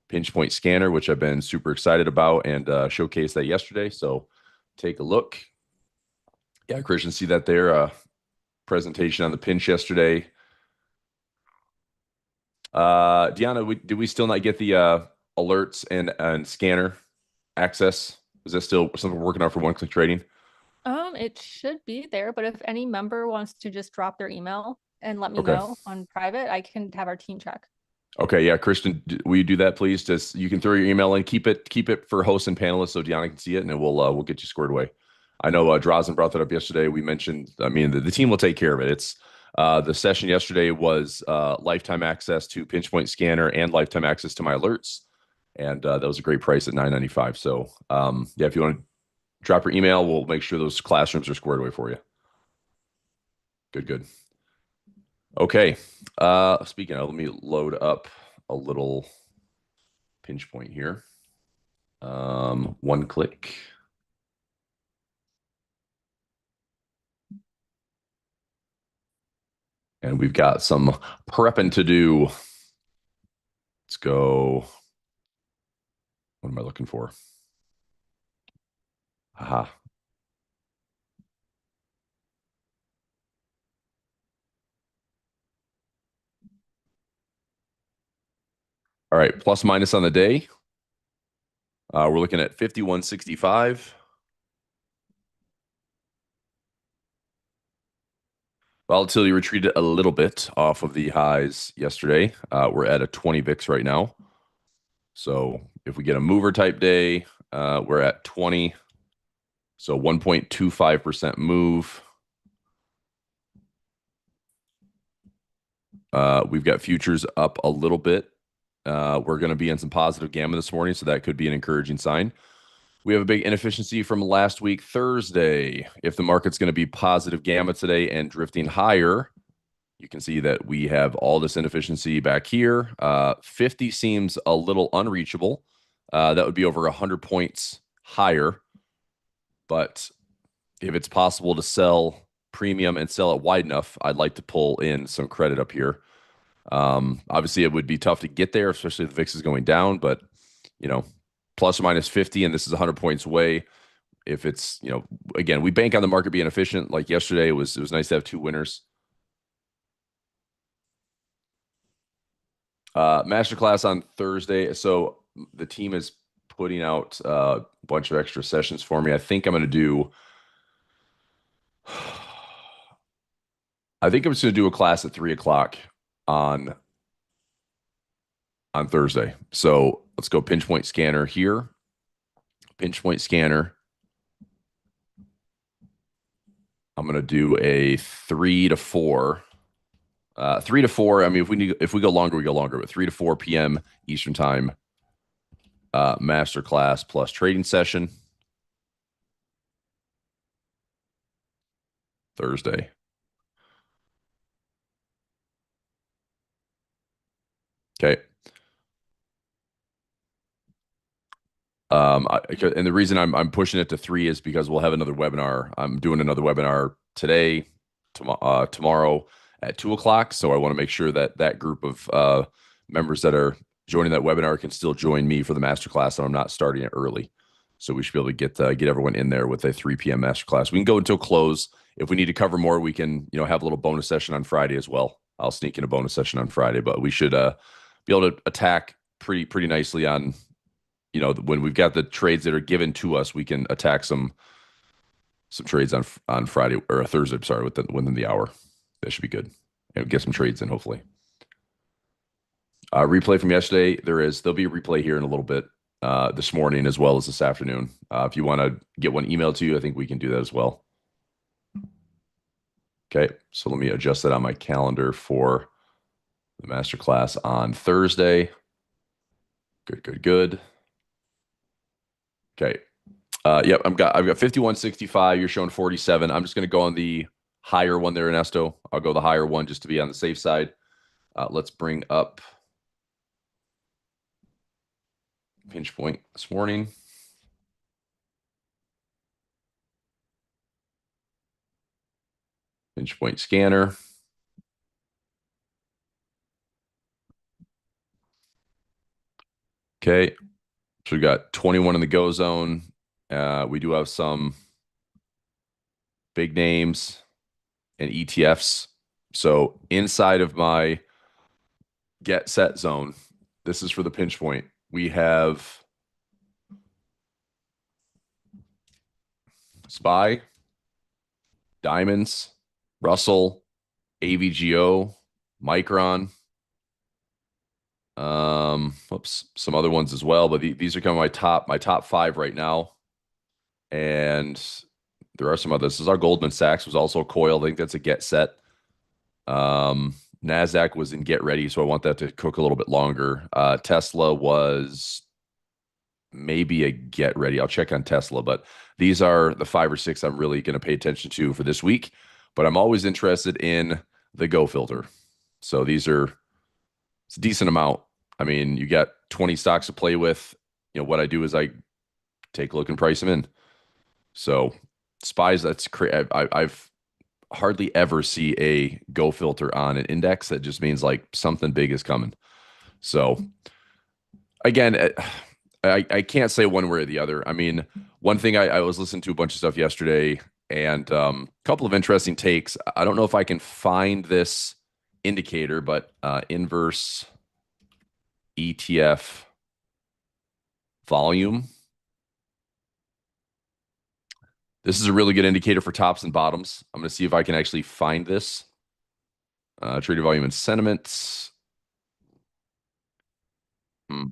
pinch point scanner, which I've been super excited about and showcased that yesterday. So take a look. Yeah, Christian, see that there. Presentation on the pinch yesterday. Deanna, did we still not get the alerts and scanner access? Is that still something we're working on for one-click trading? It should be there, but if any member wants to just drop their email and let me Okay. know on private, I can have our team check. Okay, yeah, Christian, will you do that, please? Just you can throw your email in, keep it for hosts and panelists so Deanna can see it, and then we'll get you squared away. I know Drazen brought that up yesterday. We mentioned, I mean, the team will take care of it. It's the session yesterday was lifetime access to pinch point scanner and lifetime access to my alerts, and that was a great price at $9.95. So yeah, if you want to drop your email, we'll make sure those classrooms are squared away for you. Good, good. Okay. Speaking of, let me load up a little pinch point here. One click. And we've got some prepping to do. Let's go. What am I looking for? Aha. All right. Plus minus on the day. We're looking at 51.65. Volatility retreated a little bit off of the highs yesterday. We're at a 20 VIX right now. So if we get a mover type day, we're at 20. So 1.25% move. We've got futures up a little bit. We're going to be in some positive gamma this morning, so that could be an encouraging sign. We have a big inefficiency from last week, Thursday. If the market's going to be positive gamma today and drifting higher, you can see that we have all this inefficiency back here. 50 seems a little unreachable. That would be over 100 points higher. But if it's possible to sell premium and sell it wide enough, I'd like to pull in some credit up here. Obviously, it would be tough to get there, especially if the VIX is going down. But you know, plus or minus 50, and this is 100 points away. If it's again, we bank on the market being efficient. Like yesterday, it was nice to have two winners. Masterclass on Thursday. So the team is putting out a bunch of extra sessions for me. I think I'm going to do. I think I'm just going to do a class at 3 o'clock on Thursday. So let's go pinch point scanner here. Pinch point scanner. I'm going to do a 3 to 4. 3 to 4. I mean, if we go longer, we go longer. But 3 to 4 p.m. Eastern time. Master class plus trading session. Thursday. Okay. And the reason I'm pushing it to 3 is because we'll have another webinar. I'm doing another webinar today, tomorrow at 2 o'clock. So I want to make sure that that group of members that are joining that webinar can still join me for the masterclass, and I'm not starting it early. So we should be able to get everyone in there with a 3 p.m. masterclass. We can go until close. If we need to cover more, we can have a little bonus session on Friday as well. I'll sneak in a bonus session on Friday, but we should be able to attack pretty nicely on when we've got the trades that are given to us, we can attack some trades on Friday or Thursday. Sorry, within the hour. That should be good, and get some trades in hopefully. Replay from yesterday. There'll be a replay here in a little bit this morning as well as this afternoon. If you want to get one emailed to you, I think we can do that as well. Okay, so let me adjust that on my calendar for the masterclass on Thursday. Good. Okay. Yep, I've got 51.65. You're showing 47. I'm just going to go on the higher one there, Ernesto. I'll go the higher one just to be on the safe side. Let's bring up pinch point this morning. Pinch point scanner. Okay. So we got 21 in the go zone. We do have some big names and ETFs. So inside of my get set zone, this is for the pinch point. We have SPY, Diamonds, Russell, AVGO, Micron, whoops, some other ones as well. But these are kind of my top five right now. And there are some others. This is our Goldman Sachs was also coiled. I think that's a get set. NASDAQ was in get ready, so I want that to cook a little bit longer. Tesla was maybe a get ready. I'll check on Tesla, but these are the five or six I'm really going to pay attention to for this week. But I'm always interested in the go filter. So it's a decent amount. I mean, you got 20 stocks to play with. What I do is I take a look and price them in. So spies, that's crazy. I've hardly ever see a go filter on an index. That just means like something big is coming. So again, I can't say one way or the other. I mean, one thing I was listening to a bunch of stuff yesterday and a couple of interesting takes. I don't know if I can find this indicator, but inverse ETF volume. This is a really good indicator for tops and bottoms. I'm going to see if I can actually find this. Traded volume and sentiment. Hmm.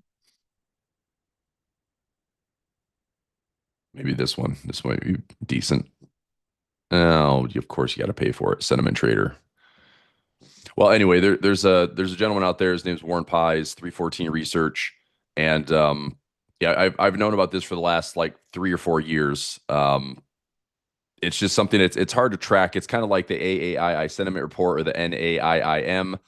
Maybe this one. This might be decent. Oh, of course you got to pay for it. Sentiment trader. Well, anyway, there's a gentleman out there. His name's Warren Pies, 314 Research, and yeah, I've known about this for the last like 3 or 4 years. It's just something it's hard to track. It's kind of like the AAII sentiment report or the NAIIM.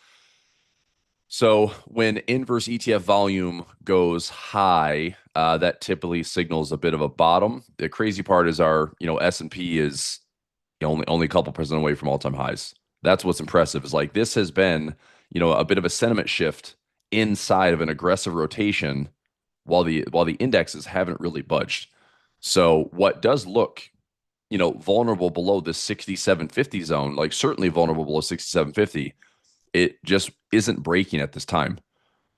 So when inverse ETF volume goes high, that typically signals a bit of a bottom. The crazy part is our S&P is only a couple percent away from all-time highs. That's what's impressive is like this has been a bit of a sentiment shift inside of an aggressive rotation while the indexes haven't really budged. So what does look vulnerable below the 6750 zone, like certainly vulnerable below 6750, it just isn't breaking at this time.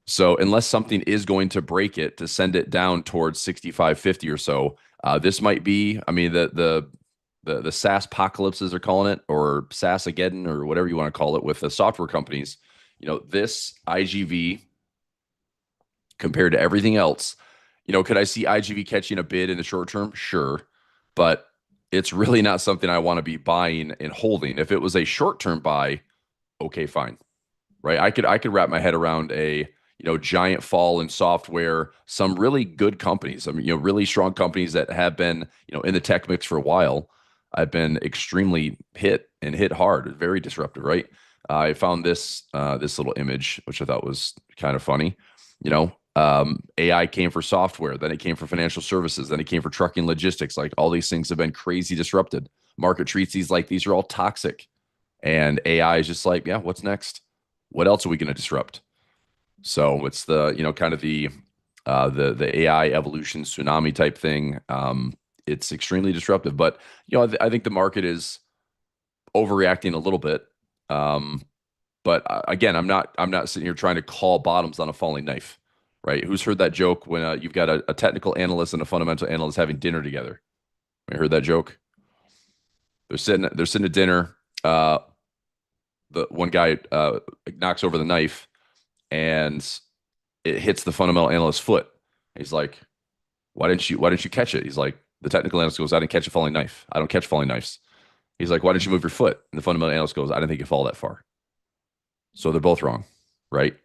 So unless something is going to break it to send it down towards 6550 or so, this might be, I mean, the SaaS apocalypses are calling it, or SaaSageddon, or whatever you want to call it, with the software companies. This IGV compared to everything else, could I see IGV catching a bid in the short term? Sure, but it's really not something I want to be buying and holding. If it was a short term buy, okay, fine, right? I could wrap my head around a giant fall in software, some really good companies. I mean, really strong companies that have been in the tech mix for a while. I've been extremely hit hard, very disruptive, right? I found this little image, which I thought was kind of funny. AI came for software, then it came for financial services, then it came for trucking logistics. Like all these things have been crazy disrupted. Market treats these are all toxic, and AI is just like, yeah, what's next? What else are we going to disrupt? So it's the kind of the AI evolution tsunami type thing. It's extremely disruptive, but I think the market is overreacting a little bit. But again, I'm not sitting here trying to call bottoms on a falling knife, right? Who's heard that joke when you've got a technical analyst and a fundamental analyst having dinner together? I heard that joke. They're sitting at dinner. The one guy knocks over the knife and it hits the fundamental analyst's foot. He's like, why didn't you catch it? He's like, the technical analyst goes, I didn't catch a falling knife. I don't catch falling knives. He's like, why didn't you move your foot? And the fundamental analyst goes, I didn't think it fall that far. So they're both wrong, right?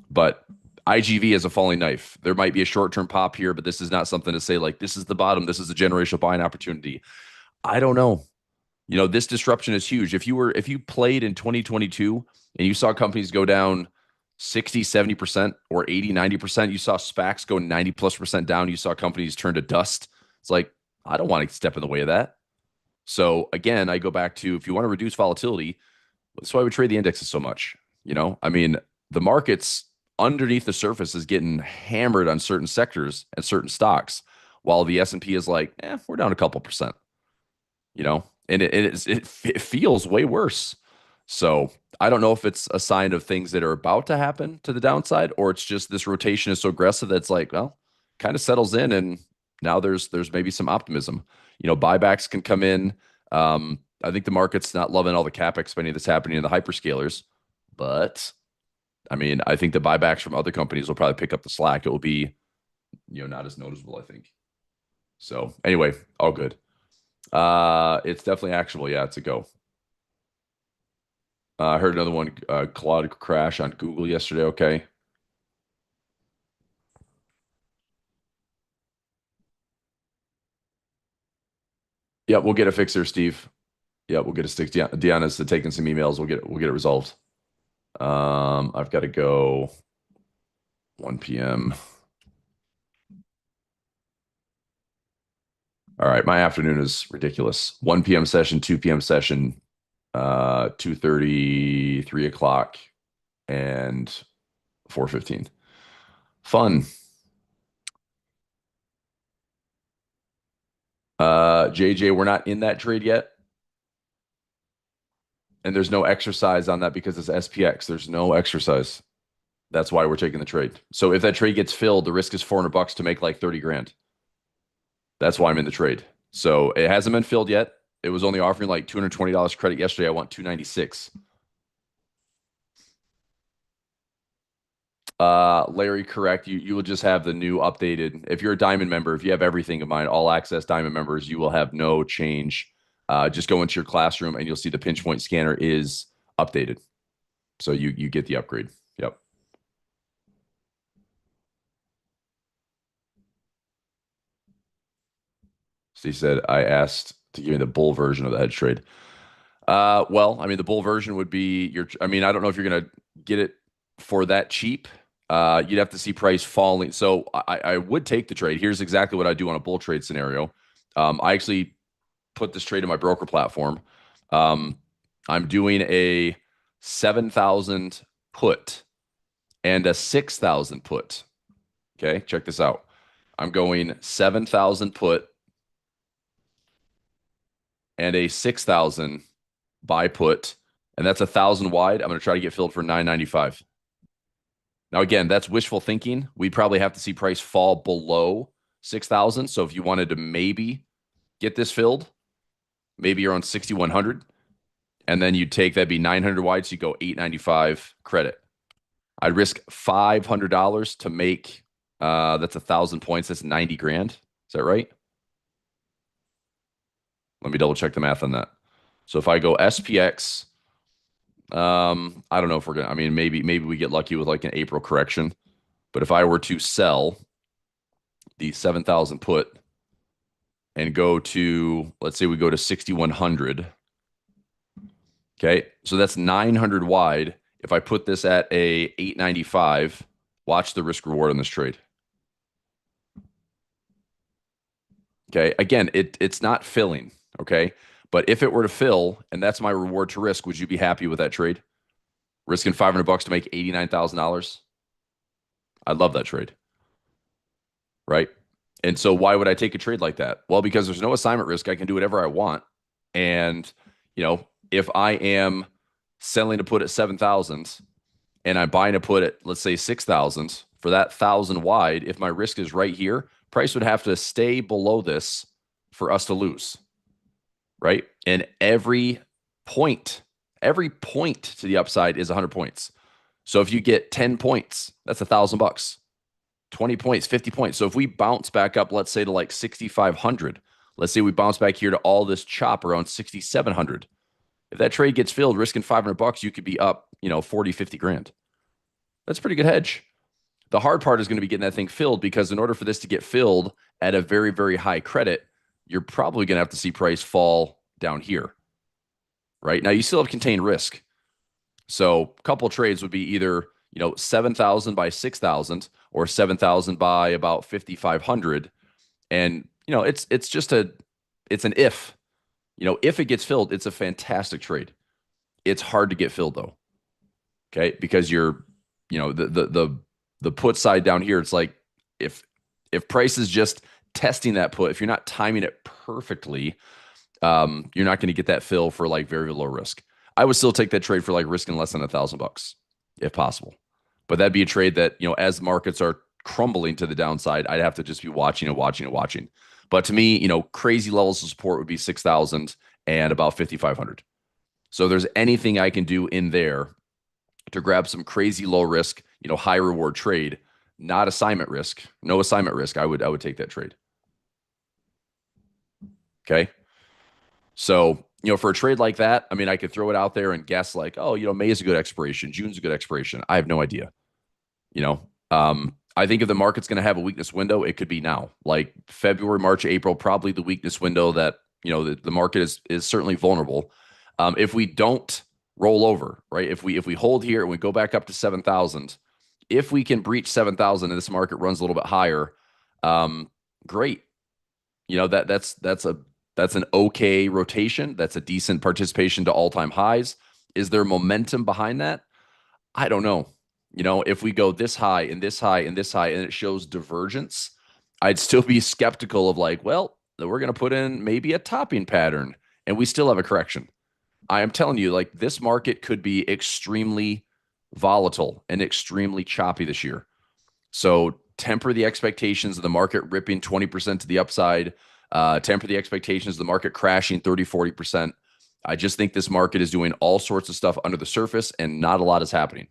But IGV is a falling knife. There might be a short-term pop here, but this is not something to say like this is the bottom. This is a generational buying opportunity. I don't know. This disruption is huge. If you played in 2022 and you saw companies go down 60, 70% or 80, 90%, you saw SPACs go 90 plus percent down, you saw companies turn to dust. It's like, I don't want to step in the way of that. So again, I go back to, if you want to reduce volatility, that's why we trade the indexes so much. I mean, the market's underneath the surface is getting hammered on certain sectors and certain stocks, while the S&P is like, we're down a couple percent, and it feels way worse. So I don't know if it's a sign of things that are about to happen to the downside, or it's just this rotation is so aggressive that's like, well, kind of settles in, and now there's maybe some optimism. Buybacks can come in. I think the market's not loving all the capex spending that's happening in the hyperscalers, but I mean, I think the buybacks from other companies will probably pick up the slack. It will be, not as noticeable, I think. So anyway, all good. It's definitely actionable. Yeah, it's a go. I heard another one, Claude crash on Google yesterday. Okay. Yeah, we'll get a fix there, Steve. Yeah, we'll get a stick. Deanna's taking some emails. We'll get it resolved. I've got to go 1 p.m. All right, my afternoon is ridiculous. 1 p.m. session, 2 p.m. session, 2:30, 3 o'clock, and 4:15. Fun. JJ, we're not in that trade yet. And there's no exercise on that because it's SPX. There's no exercise. That's why we're taking the trade. So if that trade gets filled, the risk is $400 to make like 30 grand. That's why I'm in the trade. So it hasn't been filled yet. It was only offering like $220 credit yesterday. I want 296. Larry, correct. You will just have the new updated. If you're a Diamond member, if you have everything in mind, all access Diamond members, you will have no change. Just go into your classroom and you'll see the pinch point scanner is updated. So you get the upgrade. Yep. Steve said I asked to give me the bull version of the hedge trade. Well, I mean, the bull version would be your. I mean, I don't know if you're gonna get it for that cheap. You'd have to see price falling. So I would take the trade. Here's exactly what I do on a bull trade scenario. I actually put this trade in my broker platform. Um, I'm doing a 7,000 put and a 6,000 put. Okay, check this out. I'm going 7,000 put and a 6,000 buy put, and that's 1,000 wide. I'm going to try to get filled for 995. Now, again, that's wishful thinking. We'd probably have to see price fall below 6,000. So if you wanted to maybe get this filled, maybe you're on 6,100, and then you take that'd be 900 wide, so you go 895 credit. I'd risk $500 to make that's 1,000 points. That's 90 grand. Is that right? Let me double check the math on that. So if I go SPX, I don't know if we're gonna. I mean, maybe we get lucky with like an April correction. But if I were to sell the 7,000 put and go to, let's say we go to 6,100. Okay, so that's 900 wide. If I put this at a 895, watch the risk reward on this trade. Okay, again, it's not filling. Okay, but if it were to fill and that's my reward to risk, would you be happy with that trade? Risking $500 to make $89,000. I love that trade, right? And so why would I take a trade like that? Well, because there's no assignment risk. I can do whatever I want. And, if I am selling to put at 7,000 and I'm buying to put at, let's say 6,000 for that 1,000 wide, if my risk is right here, price would have to stay below this for us to lose, right? And every point to the upside is 100 points. So if you get 10 points, that's $1,000. 20 points, 50 points. So if we bounce back up, let's say to like 6,500, let's say we bounce back here to all this chop around 6,700. If that trade gets filled, risking $500, you could be up, 40, 50 grand. That's a pretty good hedge. The hard part is going to be getting that thing filled, because in order for this to get filled at a very, very high credit, you're probably going to have to see price fall down here, right? Now you still have contained risk. So a couple of trades would be either, 7,000 by 6,000 or 7,000 by about 5,500. And, it's an if. If it gets filled, it's a fantastic trade. It's hard to get filled though. Okay. Because you're, the The put side down here, it's like if price is just testing that put, if you're not timing it perfectly, you're not going to get that fill for like very low risk. I would still take that trade for like risking less than $1,000 if possible. But that'd be a trade that, as markets are crumbling to the downside, I'd have to just be watching and watching and watching. But to me, crazy levels of support would be 6,000 and about 5,500. So if there's anything I can do in there to grab some crazy low risk, high reward trade, not assignment risk, no assignment risk, I would take that trade. Okay. So, for a trade like that, I mean, I could throw it out there and guess like, oh, May is a good expiration, June's a good expiration. I have no idea. I think if the market's going to have a weakness window, it could be now, like February, March, April, probably the weakness window that, the market is certainly vulnerable. If we don't roll over, right? If we hold here and we go back up to 7,000, if we can breach 7,000 and this market runs a little bit higher, great. That's an okay rotation. That's a decent participation to all-time highs. Is there momentum behind that? I don't know. If we go this high and this high and this high and it shows divergence, I'd still be skeptical of like, well, we're going to put in maybe a topping pattern and we still have a correction. I am telling you, like, this market could be extremely volatile and extremely choppy this year. So temper the expectations of the market ripping 20% to the upside, temper the expectations of the market crashing 30, 40%. I just think this market is doing all sorts of stuff under the surface and not a lot is happening.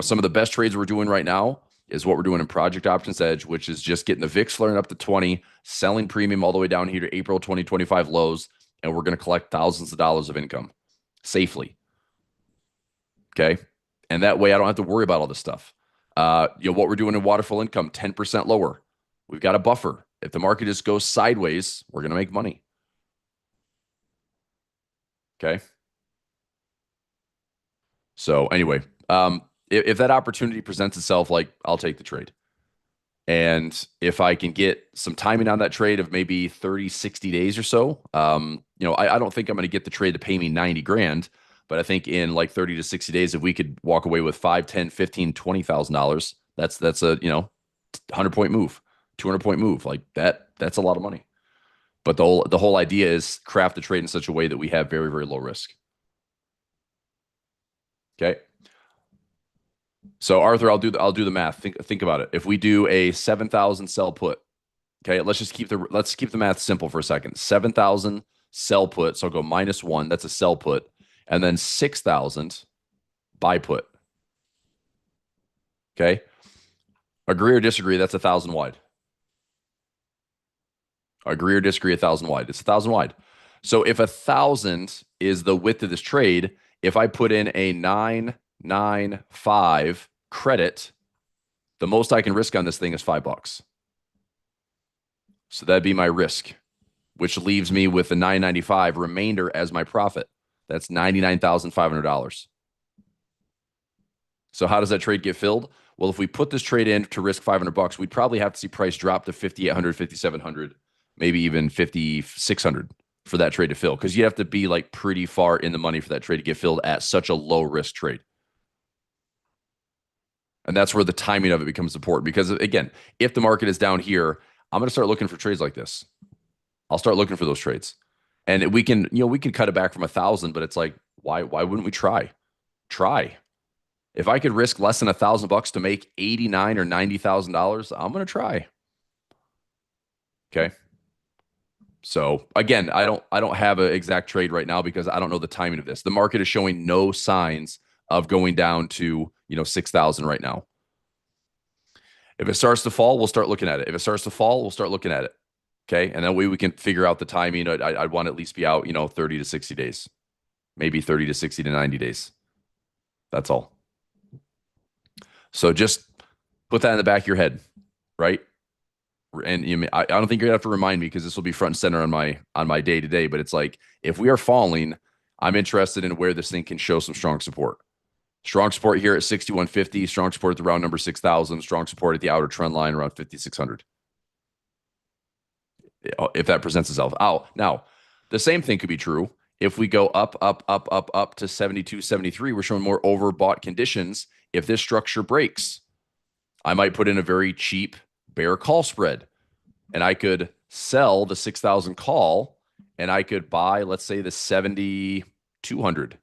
Some of the best trades we're doing right now is what we're doing in Project Options Edge, which is just getting the VIX flaring up to 20, selling premium all the way down here to April 2025 lows, and we're going to collect thousands of dollars of income safely. Okay. And that way I don't have to worry about all this stuff. What we're doing in waterfall income, 10% lower. We've got a buffer. If the market just goes sideways, we're going to make money. Okay. So anyway, if that opportunity presents itself, like, I'll take the trade. And if I can get some timing on that trade of maybe 30, 60 days or so, I don't think I'm going to get the trade to pay me 90 grand, but I think in like 30 to 60 days, if we could walk away with 5, 10, 15, $20,000, that's a, 100-point move, 200-point move. Like that's a lot of money. But the whole idea is craft the trade in such a way that we have very, very low risk. Okay. So Arthur, I'll do the math. Think about it. If we do a 7,000 sell put, okay, let's keep the math simple for a second. 7,000 sell put, so I'll go -1. That's a sell put, and then 6,000 buy put. Okay, agree or disagree? That's 1,000 wide. Agree or disagree? 1,000 wide. It's 1,000 wide. So if 1,000 is the width of this trade, if I put in a 995 credit, the most I can risk on this thing is $5. So that'd be my risk, which leaves me with the 995 remainder as my profit. That's $99,500. So how does that trade get filled? Well, if we put this trade in to risk $500, we'd probably have to see price drop to 5,800, 5,700, maybe even 5,600 for that trade to fill, because you have to be like pretty far in the money for that trade to get filled at such a low risk trade. And that's where the timing of it becomes important, because again, if the market is down here, I'm going to start looking for trades like this. I'll start looking for those trades, and we can cut it back from 1,000, but it's like, why wouldn't we try? If I could risk less than $1,000 to make $89,000 or $90,000, I'm going to try. Okay. So again, I don't have an exact trade right now because I don't know the timing of this. The market is showing no signs of going down to 6,000 right now. If it starts to fall, we'll start looking at it. If it starts to fall, we'll start looking at it. Okay. And that way we can figure out the timing. I'd want to at least be out, 30 to 60 days, maybe 30 to 60 to 90 days. That's all. So just put that in the back of your head, right? And I don't think you're gonna have to remind me, because this will be front and center on my day to day. But it's like, if we are falling, I'm interested in where this thing can show some strong support. Strong support here at 6,150, strong support at the round number 6,000, strong support at the outer trend line around 5,600. If that presents itself. Now, the same thing could be true if we go up to 72, 73. We're showing more overbought conditions. If this structure breaks, I might put in a very cheap bear call spread, and I could sell the 6,000 call, and I could buy, let's say, the 7,200.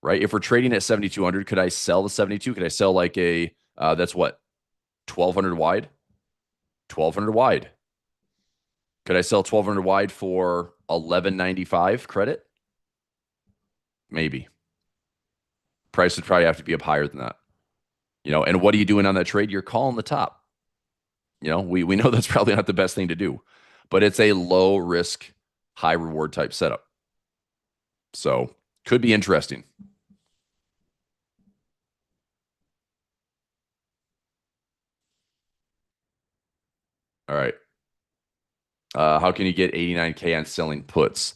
Right? If we're trading at 7,200, could I sell the 72? Could I sell like a that's what, 1,200 wide? 1,200 wide. Could I sell 1,200 wide for 11.95 credit? Maybe. Price would probably have to be up higher than that. And what are you doing on that trade? You're calling the top. We know that's probably not the best thing to do, but it's a low risk, high reward type setup. So could be interesting. All right. How can you get 89K on selling puts?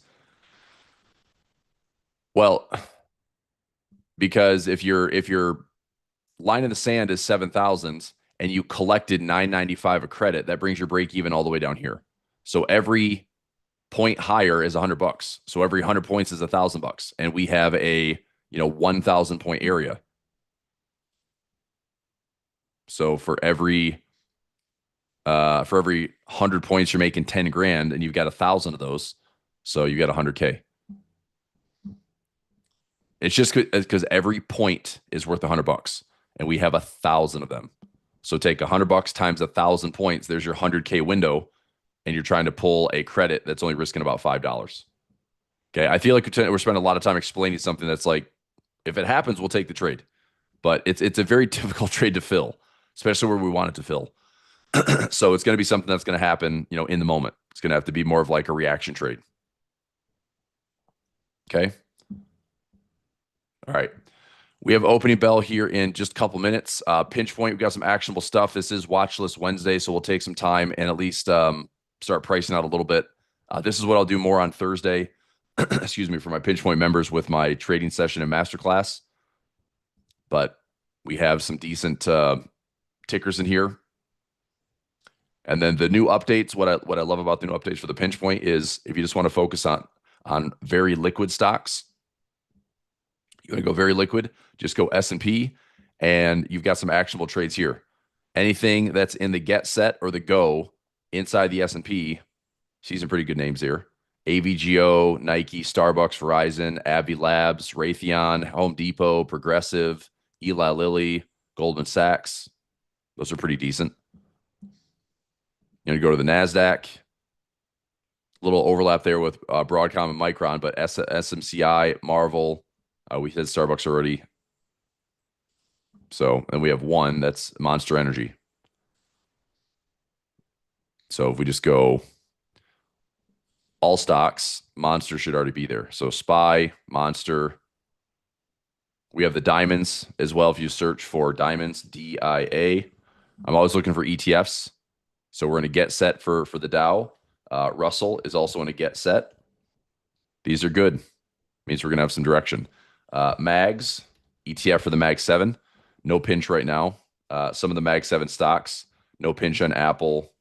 Well, because if your line in the sand is 7,000 and you collected 995 a credit, that brings your break even all the way down here. So every point higher is $100. So every 100 points is $1,000, and we have a 1,000 point area. So for every 100 points, you're making 10 grand, and you've got 1,000 of those. So you got 100K. It's just because every point is worth $100, and we have 1,000 of them. So take $100 times 1,000 points. There's your 100K window, and you're trying to pull a credit that's only risking about $5. Okay, I feel like we're spending a lot of time explaining something that's like, if it happens, we'll take the trade, but it's a very difficult trade to fill, especially where we want it to fill. So it's going to be something that's going to happen, in the moment. It's going to have to be more of like a reaction trade. Okay. All right. We have opening bell here in just a couple minutes. Pinch point, we've got some actionable stuff. This is watch list Wednesday, so we'll take some time and at least start pricing out a little bit. This is what I'll do more on Thursday, excuse me, for my pinch point members with my trading session and masterclass. But we have some decent tickers in here. And then the new updates, what I love about the new updates for the pinch point is if you just want to focus on very liquid stocks, you want to go very liquid, just go S&P, and you've got some actionable trades here. Anything that's in the get set or the go inside the S&P, see some pretty good names here. AVGO, Nike, Starbucks, Verizon, AbbVie Labs, Raytheon, Home Depot, Progressive, Eli Lilly, Goldman Sachs. Those are pretty decent. You go to the NASDAQ. Little overlap there with Broadcom and Micron, but SMCI, Marvel, we said Starbucks already. So, and we have one that's Monster Energy. So if we just go all stocks, Monster should already be there. So SPY, Monster. We have the diamonds as well. If you search for diamonds, DIA. I'm always looking for ETFs. So we're in a get set for the Dow. Russell is also in a get set. These are good. Means we're going to have some direction. MAGs, ETF for the MAG 7. No pinch right now. Some of the MAG 7 stocks, no pinch on Apple.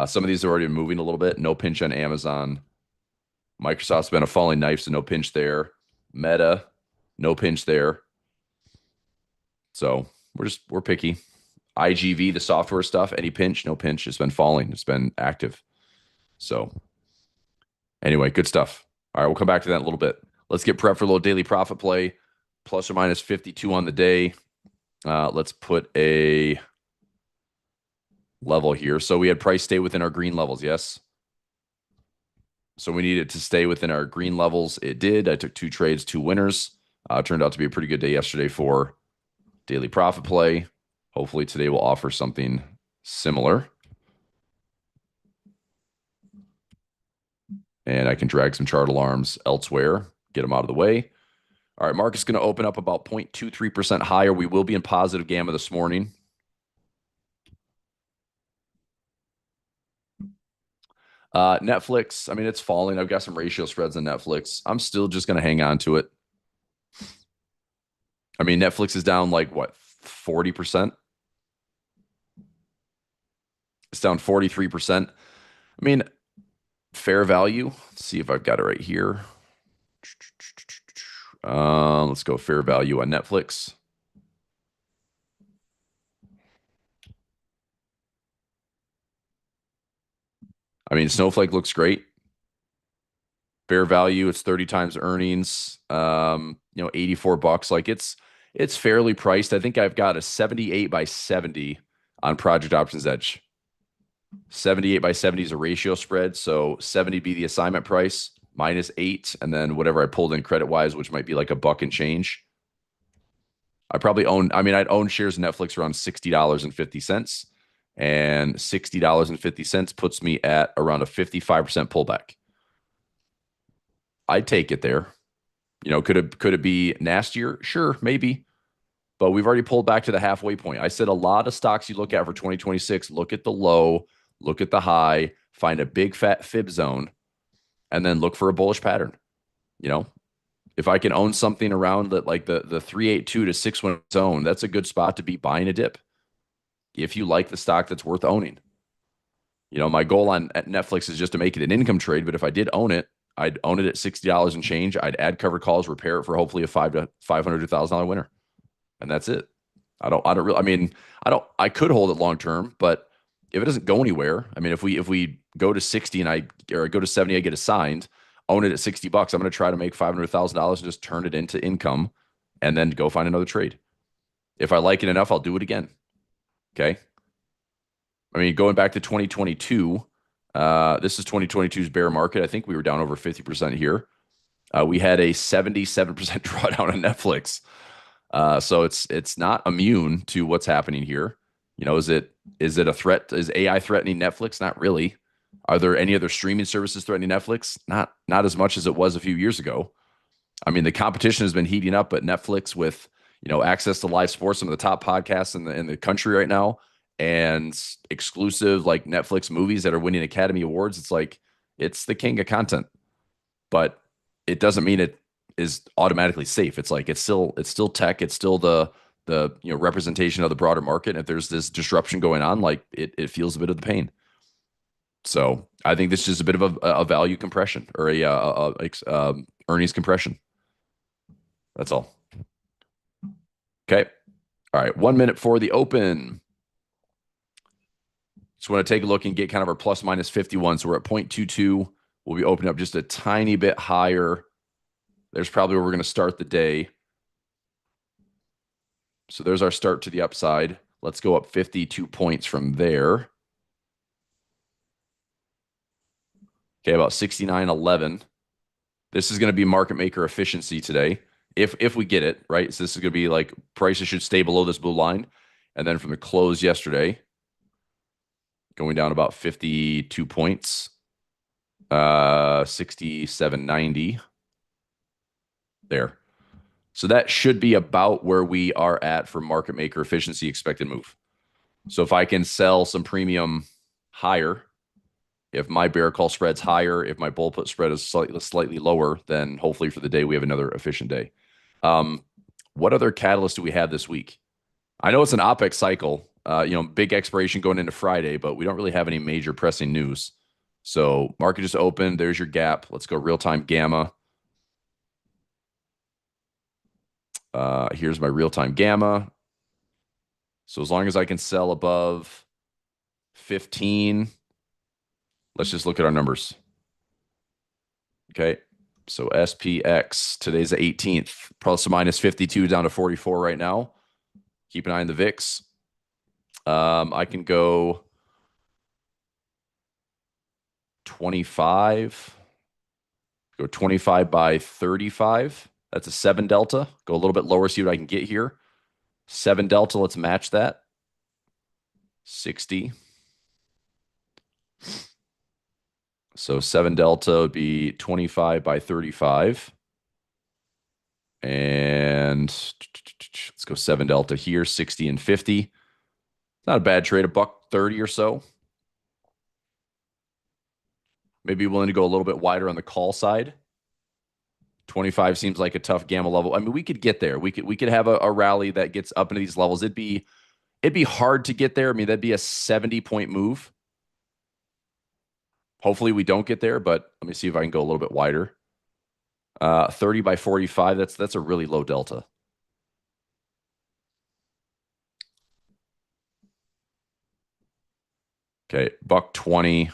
Some of these are already moving a little bit. No pinch on Amazon. Microsoft's been a falling knife, so no pinch there. Meta, no pinch there. So we're picky. IGV, the software stuff, any pinch, no pinch. It's been falling. It's been active. So anyway, good stuff. All right, we'll come back to that in a little bit. Let's get prepped for a little daily profit play. Plus or minus 52 on the day. Let's put a level here. So we had price stay within our green levels, yes? So we needed to stay within our green levels. It did. I took 2 trades, 2 winners. Turned out to be a pretty good day yesterday for daily profit play. Hopefully today will offer something similar. And I can drag some chart alarms elsewhere, get them out of the way. All right, market's going to open up about 0.23% higher. We will be in positive gamma this morning. Netflix, I mean, it's falling. I've got some ratio spreads on Netflix. I'm still just going to hang on to it. I mean, Netflix is down like, what, 40%? It's down 43%. I mean, fair value. Let's see if I've got it right here. Let's go fair value on Netflix. I mean, Snowflake looks great. Fair value, it's 30 times earnings. 84 bucks. Like it's fairly priced. I think I've got a 78 by 70 on Project Options Edge. 78 by 70 is a ratio spread. So 70 be the assignment price minus 8, and then whatever I pulled in credit wise, which might be like a buck and change. I'd own shares of Netflix around $60.50. And $60.50 puts me at around a 55% pullback. I'd take it there. Could it be nastier? Sure, maybe. But we've already pulled back to the halfway point. I said a lot of stocks you look at for 2026, look at the low, look at the high, find a big fat fib zone, and then look for a bullish pattern. You know, if I can own something around that, like the 382 to 61 zone, that's a good spot to be buying a dip. If you like the stock that's worth owning. My goal on at Netflix is just to make it an income trade. But if I did own it, I'd own it at $60 and change. I'd add covered calls, repair it for hopefully a $500,000 winner, and that's it. I don't really. I mean, I could hold it long term, but if it doesn't go anywhere, I mean, if we go to 60 and I go to 70, I get assigned, own it at $60. I'm going to try to make $500,000 and just turn it into income, and then go find another trade. If I like it enough, I'll do it again. Okay. I mean, going back to 2022, this is 2022's bear market. I think we were down over 50% here. We had a 77% drawdown on Netflix. So it's not immune to what's happening here. Is it a threat? Is AI threatening Netflix? Not really. Are there any other streaming services threatening Netflix? Not as much as it was a few years ago. I mean, the competition has been heating up, but Netflix with access to live sports, some of the top podcasts in the country right now, and exclusive like Netflix movies that are winning Academy Awards. It's like it's the king of content, but it doesn't mean it is automatically safe. It's like it's still tech. It's still the representation of the broader market. And if there's this disruption going on, like it feels a bit of the pain. So I think this is a bit of a value compression or a earnings compression. That's all. Okay. All right. 1 minute for the open. Just want to take a look and get kind of our plus minus 51. So we're at 0.22. We'll be opening up just a tiny bit higher. There's probably where we're going to start the day. So there's our start to the upside. Let's go up 52 points from there. Okay, about 69.11. This is going to be market maker efficiency today. If we get it, right? So this is going to be like prices should stay below this blue line. And then from the close yesterday, going down about 52 points, 67.90 there. So that should be about where we are at for market maker efficiency expected move. So if I can sell some premium higher, if my bear call spread's higher, if my bull put spread is slightly lower, then hopefully for the day we have another efficient day. What other catalysts do we have this week? I know it's an OPEX cycle, big expiration going into Friday, but we don't really have any major pressing news. So market just opened. There's your gap. Let's go real-time gamma. Here's my real-time gamma. So as long as I can sell above 15, let's just look at our numbers. Okay. So SPX, today's the 18th, plus or minus 52 down to 44 right now. Keep an eye on the VIX. I can go 25. Go 25 by 35. That's a 7 delta. Go a little bit lower, see what I can get here. 7 delta, let's match that. 60. So 7 delta would be 25 by 35. And let's go 7 delta here, 60 and 50. Not a bad trade, $1.30 or so. Maybe willing to go a little bit wider on the call side. 25 seems like a tough gamma level. I mean, we could get there. We could have a rally that gets up into these levels. It'd be hard to get there. I mean, that'd be a 70-point move. Hopefully we don't get there, but let me see if I can go a little bit wider. 30 by 45, that's a really low delta. Okay, $1.20.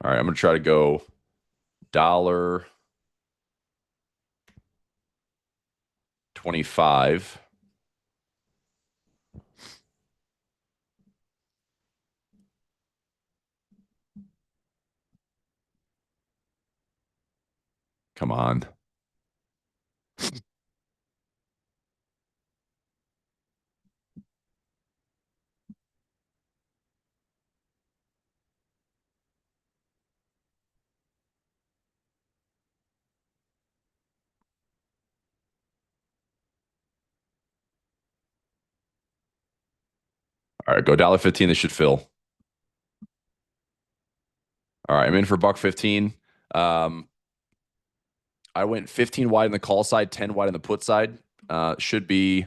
All right, I'm gonna try to go dollar 25. Come on. All right, go $1.15. This should fill. All right, I'm in for buck 15. Um, I went 15 wide on the call side, 10 wide on the put side. Should be,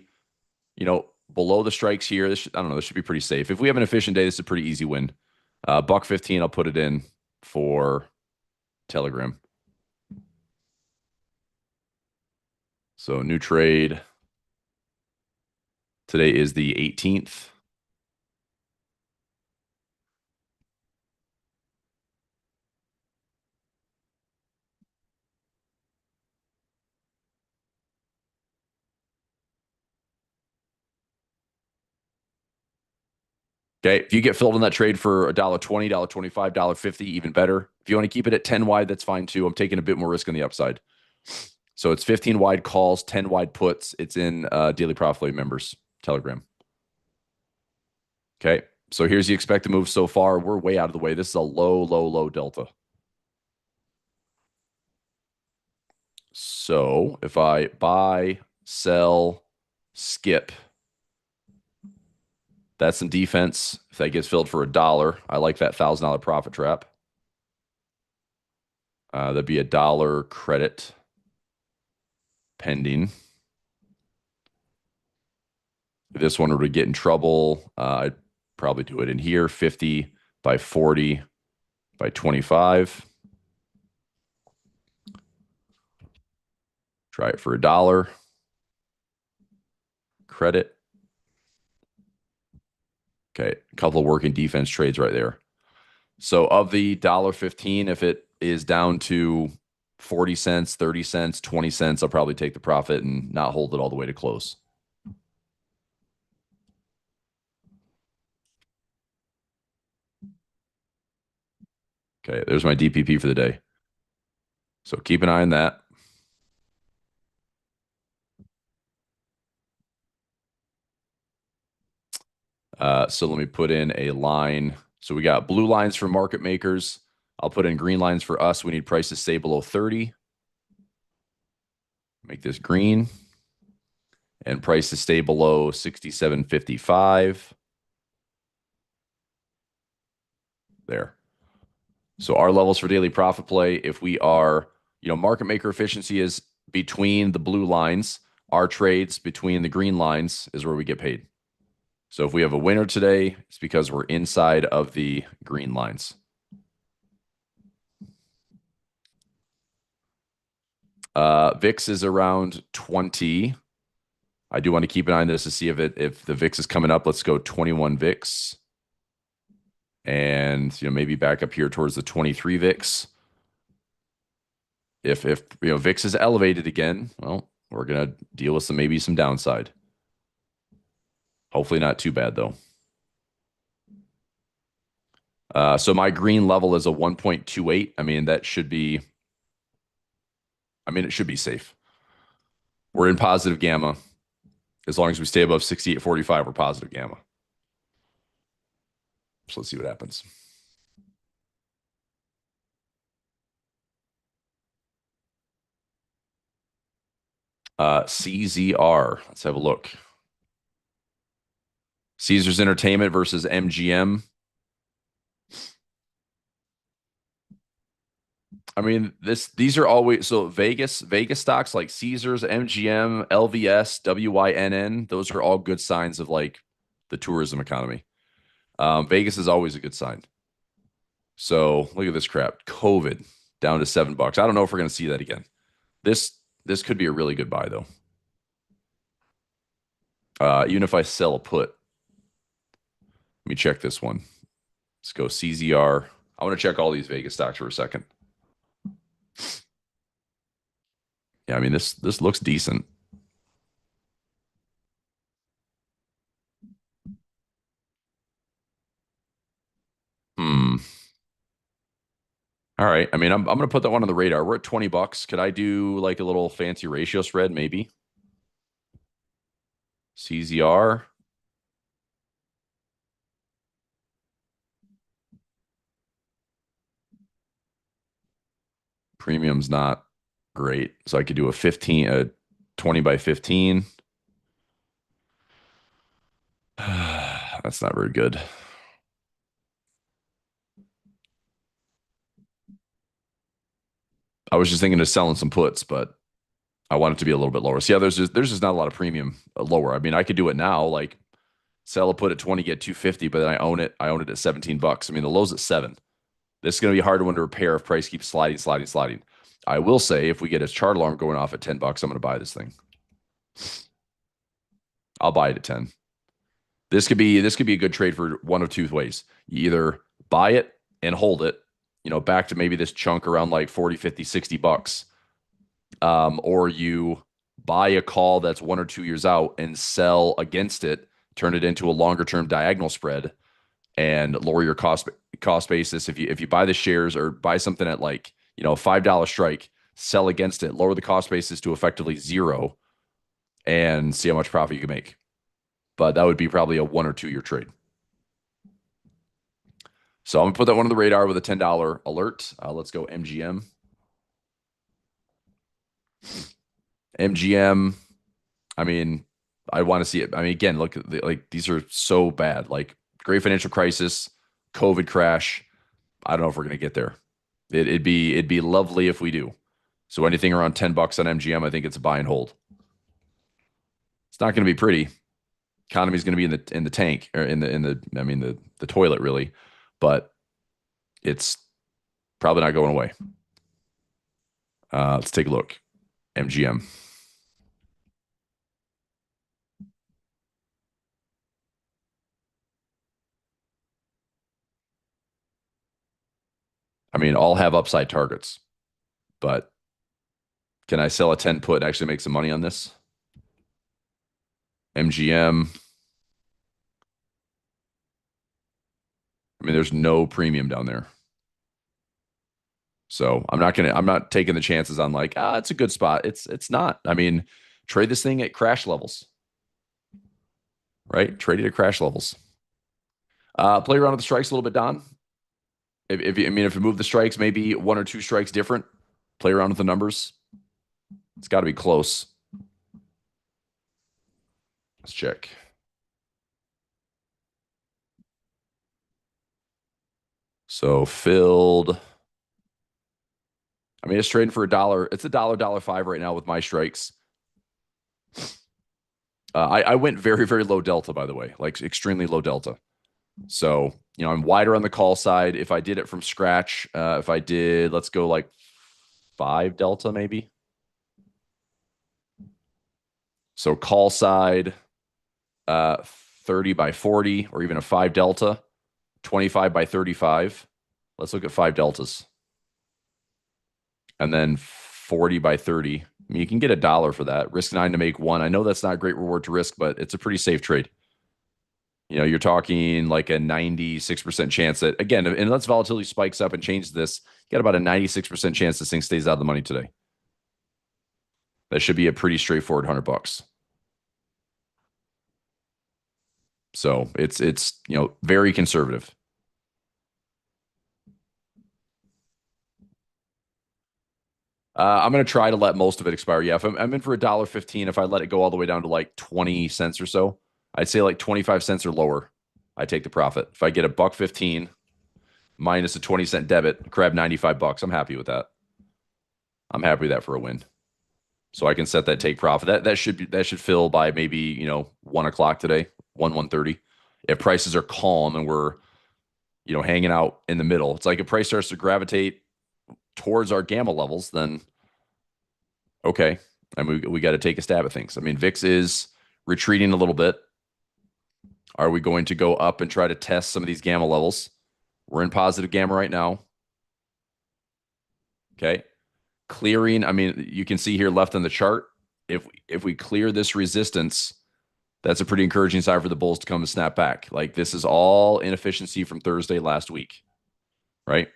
below the strikes here. I don't know. This should be pretty safe. If we have an efficient day, this is a pretty easy win. Buck 15, I'll put it in for Telegram. So new trade. Today is the 18th. Okay. If you get filled in that trade for $1.20, $1.25, $1.50, even better. If you want to keep it at 10 wide, that's fine too. I'm taking a bit more risk on the upside. So it's 15 wide calls, 10 wide puts. It's in Daily Profit Flow members Telegram. Okay. So here's the expected move so far. We're way out of the way. This is a low, low, low delta. So if I buy, sell, skip, that's some defense. If that gets filled for $1, I like that $1,000 profit trap. That'd be $1 credit pending. If this one were to get in trouble, I'd probably do it in here, 50 by 40 by 25. Try it for $1. Credit. Okay, a couple of working defense trades right there. So of the $1.15, if it is down to 40 cents, 30 cents, 20 cents, I'll probably take the profit and not hold it all the way to close. Okay, there's my DPP for the day. So keep an eye on that. So let me put in a line. So we got blue lines for market makers. I'll put in green lines for us. We need prices to stay below 30. Make this green. And price to stay below 67.55. There. So our levels for daily profit play, if we are, market maker efficiency is between the blue lines. Our trades between the green lines is where we get paid. So if we have a winner today, it's because we're inside of the green lines. VIX is around 20. I do want to keep an eye on this to see if the VIX is coming up. Let's go 21 VIX. And maybe back up here towards the 23 VIX. If VIX is elevated again, well, we're gonna deal with maybe some downside. Hopefully not too bad though. So my green level is a 1.28. I mean, it should be safe. We're in positive gamma. As long as we stay above 68.45, we're positive gamma. So let's see what happens. CZR. Let's have a look. Caesars Entertainment versus MGM. I mean, these are always so Vegas stocks like Caesars, MGM, LVS, WYNN. Those are all good signs of like the tourism economy. Vegas is always a good sign. So look at this crap. COVID down to $7. I don't know if we're going to see that again. This could be a really good buy though. Even if I sell a put, let me check this one. Let's go CZR. I want to check all these Vegas stocks for a second. Yeah, I mean this looks decent. Hmm. All right. I mean, I'm gonna put that one on the radar. We're at $20. Could I do like a little fancy ratio spread, maybe? CZR. Premium's not great. So I could do a 20 by 15. That's not very good. I was just thinking of selling some puts, but I want it to be a little bit lower. So yeah, there's just not a lot of premium lower. I mean, I could do it now, like sell a put at 20, get 250, but then I own it. I own it at $17. I mean, the low's at 7. This is going to be a hard one to repair if price keeps sliding, sliding, sliding. I will say if we get a chart alarm going off at $10, I'm going to buy this thing. I'll buy it at 10. This could be a good trade for one of two ways. You either buy it and hold it, back to maybe this chunk around like 40, 50, $60. Or you buy a call that's 1 or 2 years out and sell against it, turn it into a longer term diagonal spread and lower your cost basis. If you buy the shares or buy something at like, $5 strike, sell against it, lower the cost basis to effectively zero and see how much profit you can make. But that would be probably a 1 or 2 year trade. So I'm gonna put that one on the radar with a $10 alert. Let's go MGM. MGM. I mean, I want to see it. I mean, again, look, like these are so bad. Like great financial crisis, COVID crash. I don't know if we're gonna get there. It'd be lovely if we do. So anything around $10 on MGM, I think it's a buy and hold. It's not going to be pretty. Economy's going to be in the tank or in the toilet really, but it's probably not going away. Let's take a look. MGM. I mean, all have upside targets, but can I sell a 10 put and actually make some money on this? MGM. I mean, there's no premium down there. So I'm not taking the chances on like, it's a good spot. It's not. I mean, trade this thing at crash levels, right? Trade it at crash levels. Play around with the strikes a little bit, Don. If you move the strikes, maybe 1 or 2 strikes different. Play around with the numbers. It's got to be close. Let's check. So filled. I mean, it's trading for $1. It's $1.05 right now with my strikes. I went very, very low delta, by the way, like extremely low delta. So, I'm wider on the call side. If I did it from scratch, if I did, let's go like 5 delta maybe. So call side, 30 by 40 or even a 5 delta, 25 by 35. Let's look at 5 deltas. And then 40 by 30. I mean, you can get $1 for that. Risk 9 to make 1. I know that's not a great reward to risk, but it's a pretty safe trade. You're talking like a 96% chance that, again, unless volatility spikes up and changes this, you got about a 96% chance this thing stays out of the money today. That should be a pretty straightforward $100. So it's very conservative. I'm going to try to let most of it expire. Yeah, if I'm in for $1.15, if I let it go all the way down to like 20 cents or so, I'd say like 25 cents or lower, I take the profit. If I get $1.15 minus a 20-cent debit, grab $95, I'm happy with that. I'm happy with that for a win. So I can set that take profit. That should fill by maybe 1 o'clock today, 1:30. If prices are calm and we're hanging out in the middle, it's like if price starts to gravitate towards our gamma levels, then okay, and we got to take a stab at things. I mean, VIX is retreating a little bit. Are we going to go up and try to test some of these gamma levels? We're in positive gamma right now. Okay. Clearing, I mean, you can see here left on the chart, if we clear this resistance, that's a pretty encouraging sign for the bulls to come and snap back. Like this is all inefficiency from Thursday last week, right?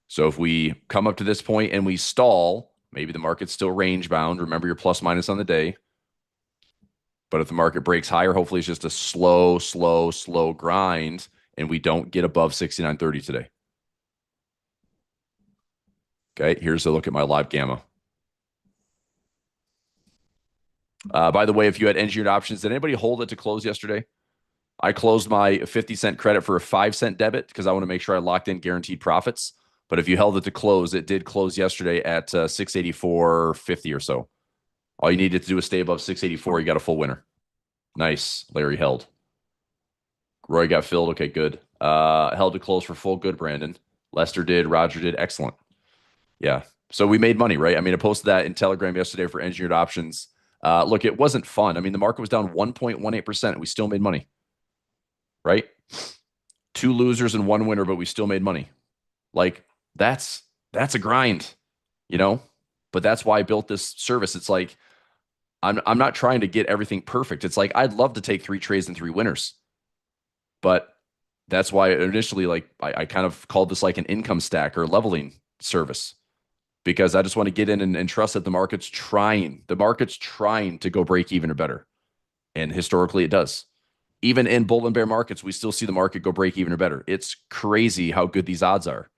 So if we come up to this point and we stall, maybe the market's still range bound. Remember your plus minus on the day. But if the market breaks higher, hopefully it's just a slow grind and we don't get above 69.30 today. Okay, here's a look at my live gamma. By the way, if you had engineered options, did anybody hold it to close yesterday? I closed my 50-cent credit for a 5-cent debit because I want to make sure I locked in guaranteed profits. But if you held it to close, it did close yesterday at 684.50 or so. All you needed to do is stay above 684. You got a full winner. Nice. Larry held. Roy got filled. Okay, good. Held to close for full. Good, Brandon. Lester did. Roger did. Excellent. Yeah. So we made money, right? I mean, I posted that in Telegram yesterday for engineered options. Look, it wasn't fun. I mean, the market was down 1.18%. We still made money, right? 2 losers and 1 winner, but we still made money. Like that's a grind, you know? But that's why I built this service. It's like I'm not trying to get everything perfect. It's like I'd love to take 3 trades and 3 winners. But that's why initially, like I kind of called this like an income stack or leveling service because I just want to get in and trust that the market's trying to go break even or better. And historically it does. Even in bull and bear markets, we still see the market go break even or better. It's crazy how good these odds are.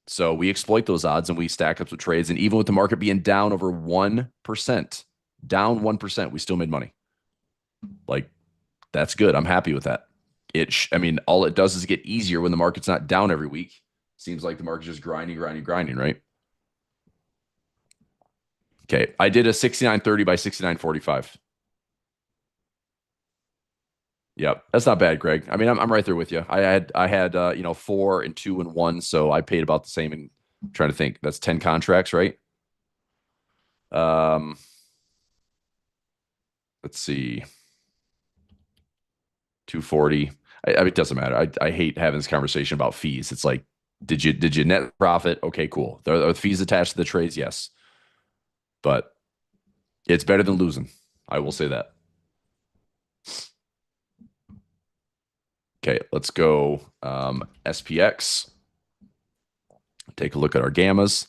So we exploit those odds and we stack up some trades. And even with the market being down over 1%, down 1%, we still made money. Like that's good. I'm happy with that. I mean, all it does is get easier when the market's not down every week. Seems like the market's just grinding, right? Okay. I did a 69.30 by 69.45. Yep. That's not bad, Greg. I mean, I'm right there with you. I had 4 and 2 and 1, so I paid about the same. And I'm trying to think. That's 10 contracts, right? Um, let's see. 240. I mean, it doesn't matter. I hate having this conversation about fees. It's like, did you net profit? Okay, cool. Are the fees attached to the trades? Yes. But it's better than losing. I will say that. Okay, let's go SPX. Take a look at our gammas.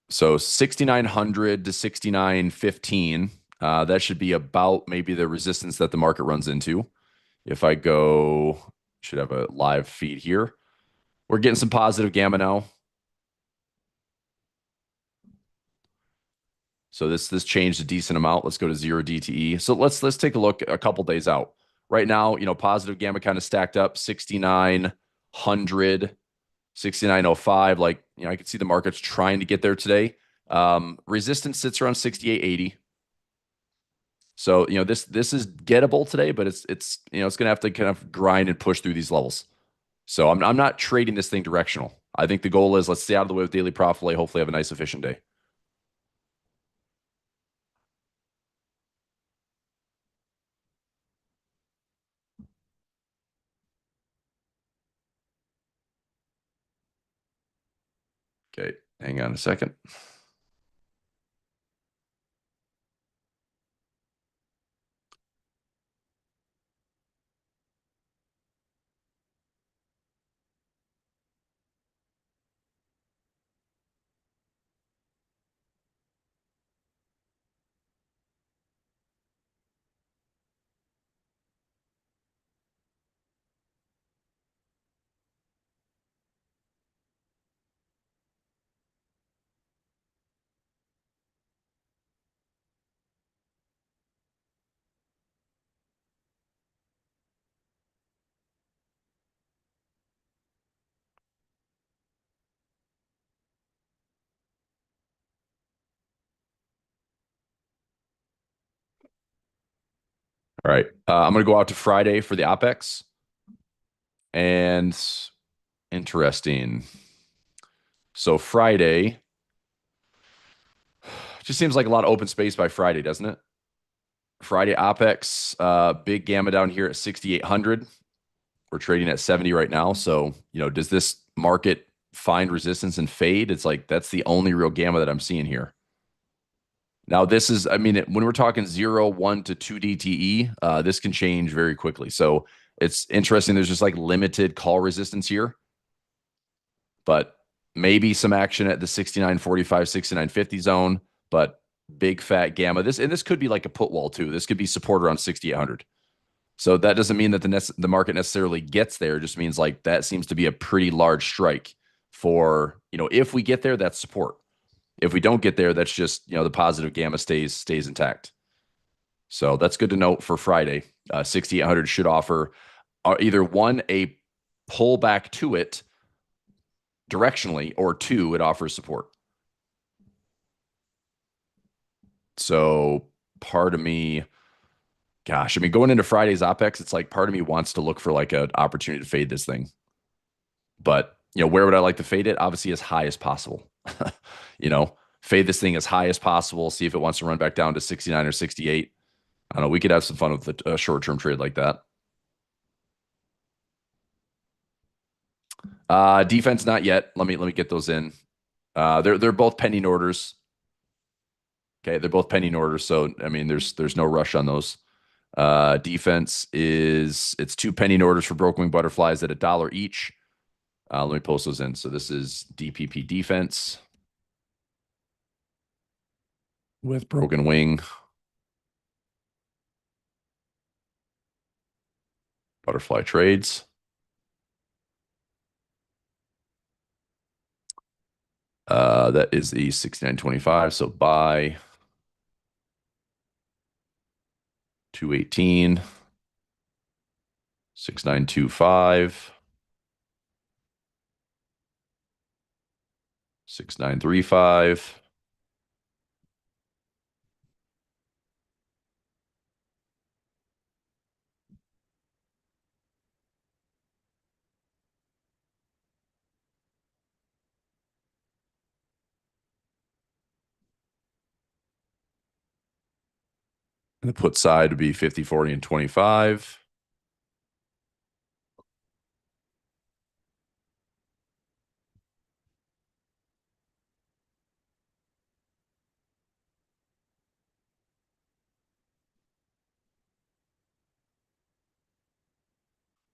So 6,900 to 6,915. That should be about maybe the resistance that the market runs into. If I go, should have a live feed here. We're getting some positive gamma now. So this changed a decent amount. Let's go to 0 DTE. So let's take a look a couple days out. Right now, positive gamma kind of stacked up 6,900, 6,905. Like, I could see the market's trying to get there today. Resistance sits around 68.80. So, this is gettable today, but it's going to have to kind of grind and push through these levels. So I'm not trading this thing directional. I think the goal is let's stay out of the way with daily profit lay. Hopefully have a nice efficient day. Okay, hang on a second. All right. I'm going to go out to Friday for the OPEX. And interesting. So Friday just seems like a lot of open space by Friday, doesn't it? Friday OPEX, big gamma down here at 6,800. We're trading at 70 right now. So, does this market find resistance and fade? It's like that's the only real gamma that I'm seeing here. Now, this is, I mean, when we're talking 0, 1 to 2 DTE, this can change very quickly. So it's interesting. There's just like limited call resistance here, but maybe some action at the 69.45, 69.50 zone, but big fat gamma. This could be like a put wall too. This could be support around 6,800. So that doesn't mean that the market necessarily gets there. It just means like that seems to be a pretty large strike for, if we get there, that's support. If we don't get there, that's just, the positive gamma stays intact. So that's good to note for Friday. 6,800 should offer either one, a pullback to it directionally, or two, it offers support. So part of me, gosh, I mean, going into Friday's OPEX, it's like part of me wants to look for like an opportunity to fade this thing. But, where would I like to fade it? Obviously, as high as possible. Fade this thing as high as possible, see if it wants to run back down to 69 or 68. I don't know. We could have some fun with a short term trade like that. Defense, not yet. Let me get those in. They're both pending orders. Okay, they're both pending orders. So I mean, there's no rush on those. Defense it's two pending orders for broken wing butterflies at $1 each. Let me post those in. So this is DPP defense with broken wing butterfly trades. That is the 69.25. So buy 218, 6925, 6935. And the put side would be 50, 40, and 25.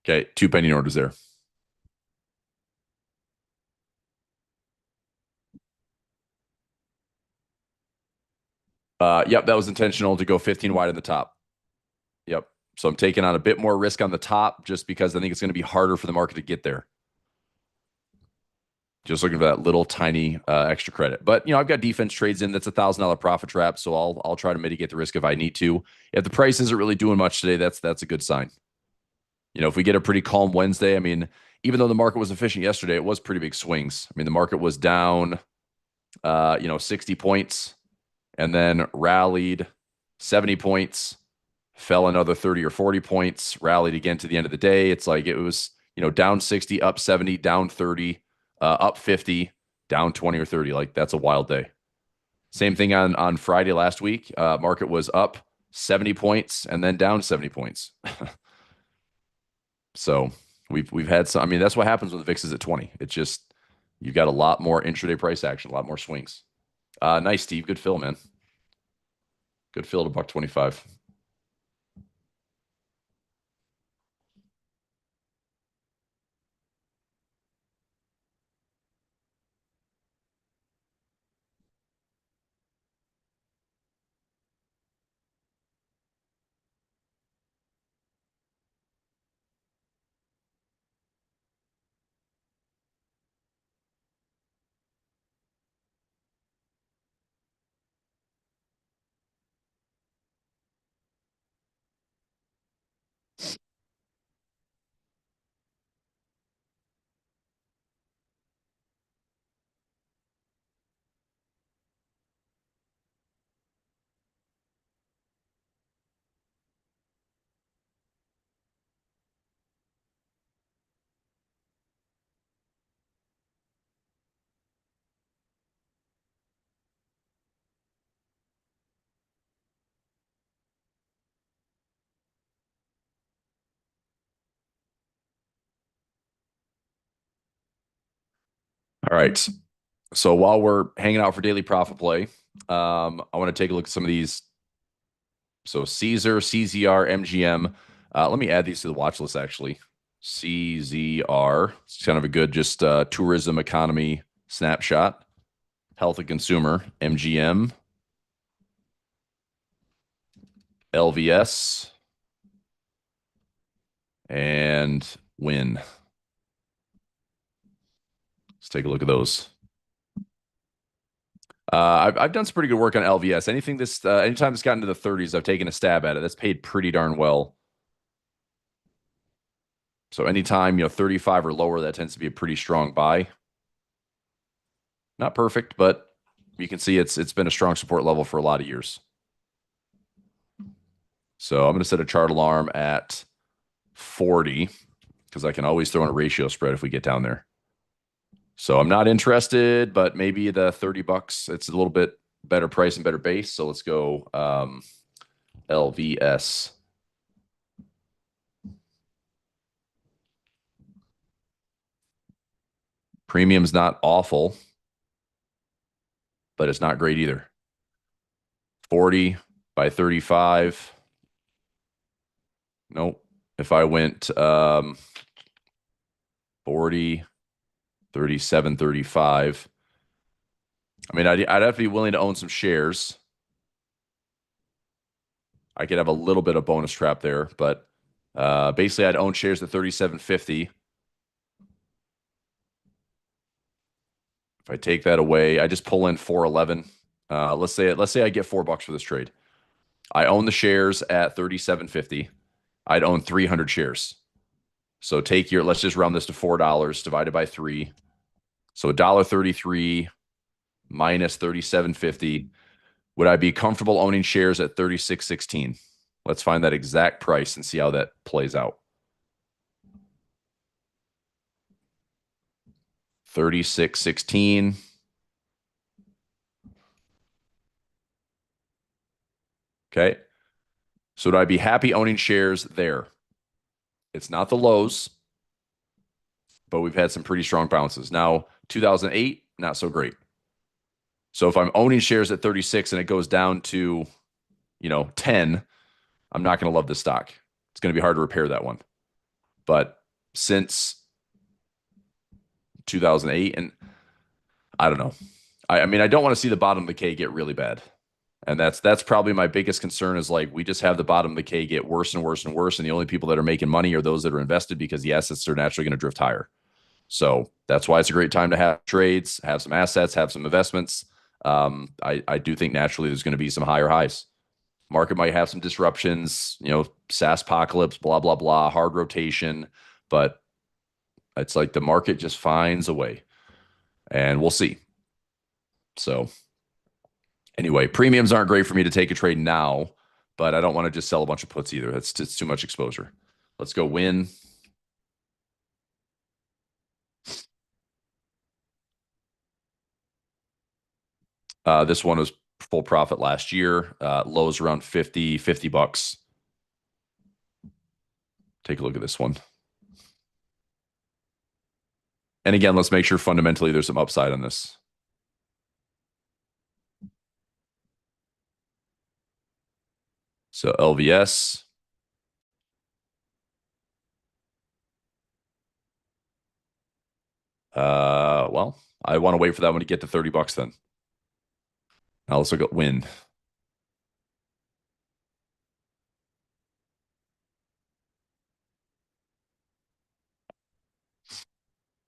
Okay, two pending orders there. Yep, that was intentional to go 15 wide in the top. Yep. So I'm taking on a bit more risk on the top just because I think it's going to be harder for the market to get there. Just looking for that little tiny extra credit. But I've got defense trades in that's $1,000 profit trap, so I'll try to mitigate the risk if I need to. If the price isn't really doing much today, that's a good sign. If we get a pretty calm Wednesday, I mean, even though the market was efficient yesterday, it was pretty big swings. I mean, the market was down 60 points and then rallied 70 points, fell another 30 or 40 points, rallied again to the end of the day. It's like it was, down 60, up 70, down 30, up 50, down 20 or 30. Like that's a wild day. Same thing on Friday last week. Market was up 70 points and then down 70 points. So we've had some. I mean, that's what happens when the VIX is at 20. It's just you've got a lot more intraday price action, a lot more swings. Nice, Steve. Good fill, man. Good fill to $1.25. All right. So while we're hanging out for daily profit play, I want to take a look at some of these. So Caesar, CZR, MGM. Let me add these to the watch list actually. CZR. It's kind of a good just tourism economy snapshot. Health and consumer. MGM. LVS. And Win. Let's take a look at those. I've done some pretty good work on LVS. Anytime it's gotten to the 30s, I've taken a stab at it. That's paid pretty darn well. So anytime, 35 or lower, that tends to be a pretty strong buy. Not perfect, but you can see it's been a strong support level for a lot of years. So I'm going to set a chart alarm at 40 because I can always throw in a ratio spread if we get down there. So I'm not interested, but maybe the $30, it's a little bit better price and better base. So let's go LVS. Premium's not awful, but it's not great either. 40 by 35. Nope. If I went 40, 37, 35. I mean, I'd have to be willing to own some shares. I could have a little bit of bonus trap there, but basically I'd own shares at 37.50. If I take that away, I just pull in 411. Let's say I get $4 for this trade. I own the shares at 37.50. I'd own 300 shares. So let's just round this to $4 divided by 3. So $1.33 minus 37.50. Would I be comfortable owning shares at 36.16? Let's find that exact price and see how that plays out. 36.16. Okay. So would I be happy owning shares there? It's not the lows, but we've had some pretty strong bounces. Now, 2008, not so great. So if I'm owning shares at 36 and it goes down to, 10, I'm not going to love this stock. It's going to be hard to repair that one. But since 2008, and I don't know. I mean, I don't want to see the bottom of the K get really bad. And that's probably my biggest concern is like we just have the bottom of the K get worse and worse and worse. And the only people that are making money are those that are invested because the assets are naturally going to drift higher. So that's why it's a great time to have trades, have some assets, have some investments. I do think naturally there's going to be some higher highs. Market might have some disruptions, SaaS apocalypse, blah, blah, blah, hard rotation. But it's like the market just finds a way. And we'll see. So anyway, premiums aren't great for me to take a trade now, but I don't want to just sell a bunch of puts either. That's just too much exposure. Let's go win. This one was full profit last year. Lows around 50 bucks. Take a look at this one. And again, let's make sure fundamentally there's some upside on this. So LVS. Well, I want to wait for that one to get to 30 bucks then. Now let's look at win.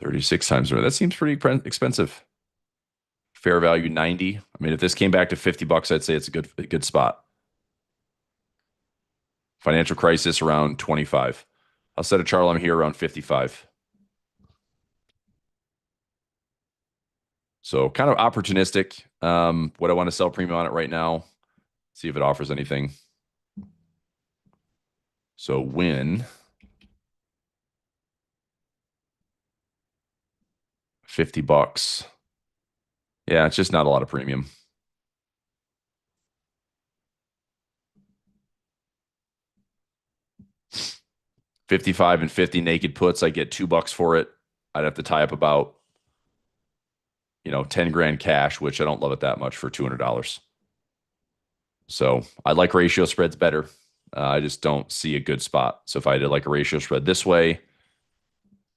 $36 times. That seems pretty expensive. Fair value 90. I mean, if this came back to 50 bucks, I'd say it's a good spot. Financial crisis around 25. I'll set a chart alarm here around 55. So kind of opportunistic. What I want to sell premium on it right now. See if it offers anything. So win 50 bucks. Yeah, it's just not a lot of premium. 55 and 50 naked puts. I get $2 for it. I'd have to tie up about 10 grand cash, which I don't love it that much for $200. So I like ratio spreads better. I just don't see a good spot. So if I did like a ratio spread this way,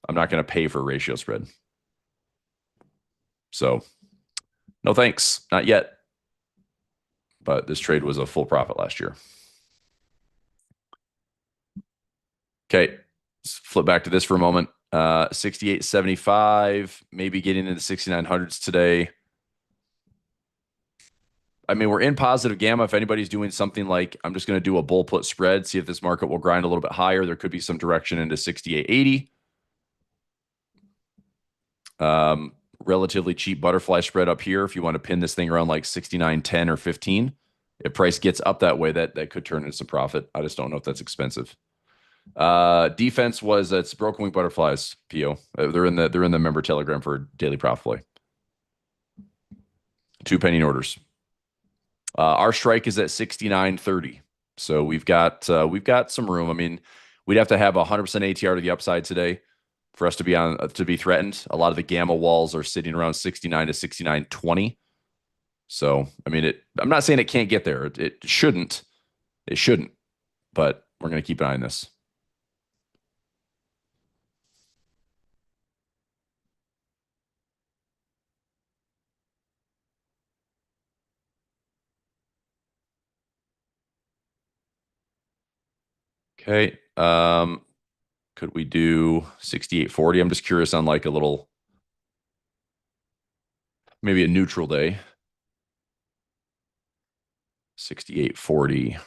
I'm not going to pay for a ratio spread. So no thanks, not yet. But this trade was a full profit last year. Okay, let's flip back to this for a moment. 68.75, maybe getting into 6900s today. I mean, we're in positive gamma. If anybody's doing something like, I'm just going to do a bull put spread, see if this market will grind a little bit higher. There could be some direction into 68.80. Relatively cheap butterfly spread up here. If you want to pin this thing around like 69.10 or 15, if price gets up that way, that could turn into some profit. I just don't know if that's expensive. Defense was it's broken wing butterflies. PO. They're in the member telegram for daily profit play. 2 pending orders. Our strike is at 69.30. So we've got some room. I mean, we'd have to have 100% ATR to the upside today for us to be threatened. A lot of the gamma walls are sitting around 69 to 69.20. So I mean, I'm not saying it can't get there. It shouldn't. It shouldn't. But we're going to keep an eye on this. Okay. Could we do 68.40? I'm just curious on like a little, maybe a neutral day. 68.40.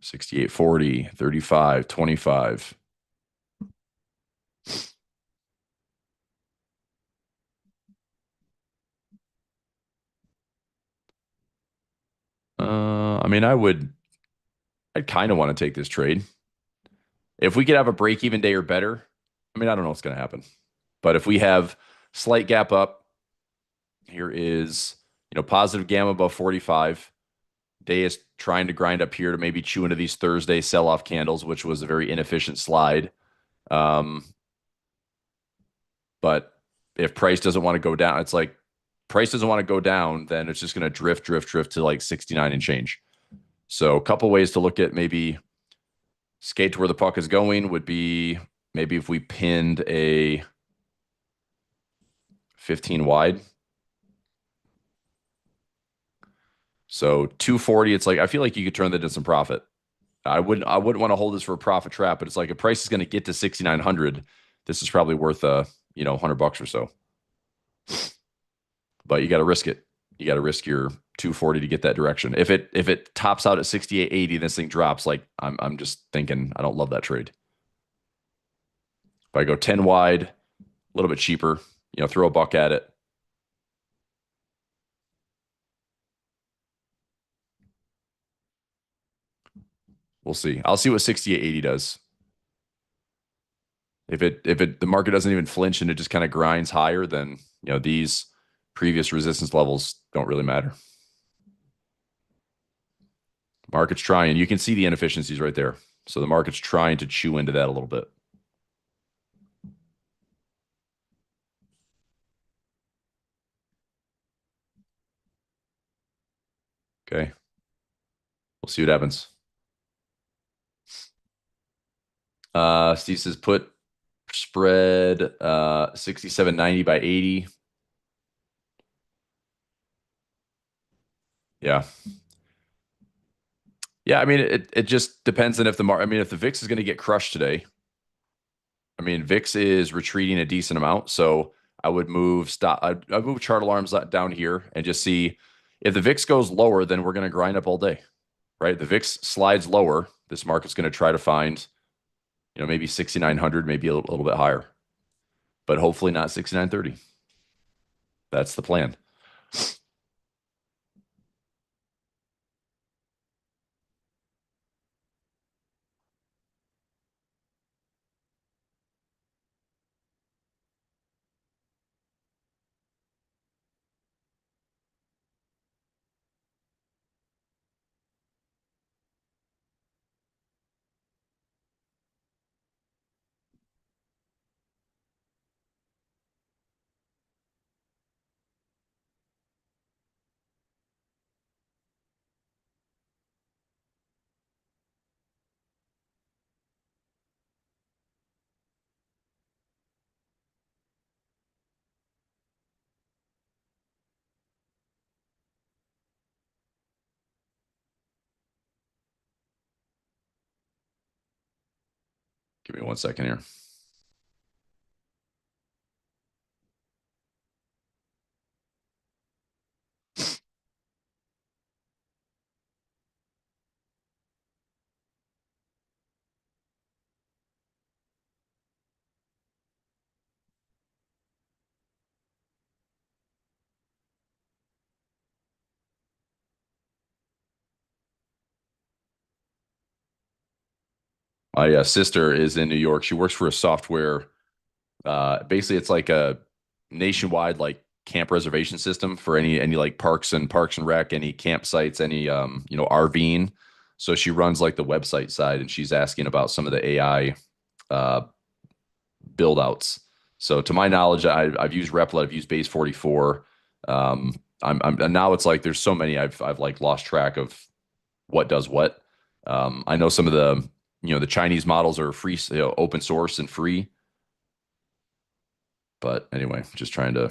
68.40, 35, 25. I mean, I'd kind of want to take this trade. If we could have a break even day or better, I mean, I don't know what's going to happen. But if we have slight gap up, here is, positive gamma above 45. Day is trying to grind up here to maybe chew into these Thursday sell-off candles, which was a very inefficient slide. But if price doesn't want to go down, it's like price doesn't want to go down, then it's just going to drift to like 69 and change. So a couple ways to look at maybe skate to where the puck is going would be maybe if we pinned a 15 wide. So 240, it's like I feel like you could turn that into some profit. I wouldn't want to hold this for a profit trap, but it's like if price is going to get to 6,900, this is probably worth $100 or so. But you got to risk it. You got to risk your 240 to get that direction. If it tops out at 68.80, this thing drops. Like I'm just thinking I don't love that trade. If I go 10 wide, a little bit cheaper, throw a buck at it. We'll see. I'll see what 68.80 does. If the market doesn't even flinch and it just kind of grinds higher, then these previous resistance levels don't really matter. Market's trying. You can see the inefficiencies right there. So the market's trying to chew into that a little bit. Okay. We'll see what happens. Steve says put spread 67.90 by 80. Yeah. Yeah, I mean it just depends on if if the VIX is going to get crushed today. I mean, VIX is retreating a decent amount, so I would I'd move chart alarms down here and just see if the VIX goes lower, then we're going to grind up all day. Right? The VIX slides lower, this market's going to try to find, maybe 6,900, maybe a little bit higher. But hopefully not 6,930. That's the plan. Give me 1 second here. My sister is in New York. She works for a software. Basically, it's like a nationwide like camp reservation system for any like parks and rec, any campsites, any RVing. So she runs like the website side, and she's asking about some of the AI uh, build outs. So to my knowledge, I've used Replit, I've used Base 44. And now it's like there's so many I've like lost track of what does what. I know some of the Chinese models are free, open source and free. But anyway, just trying to.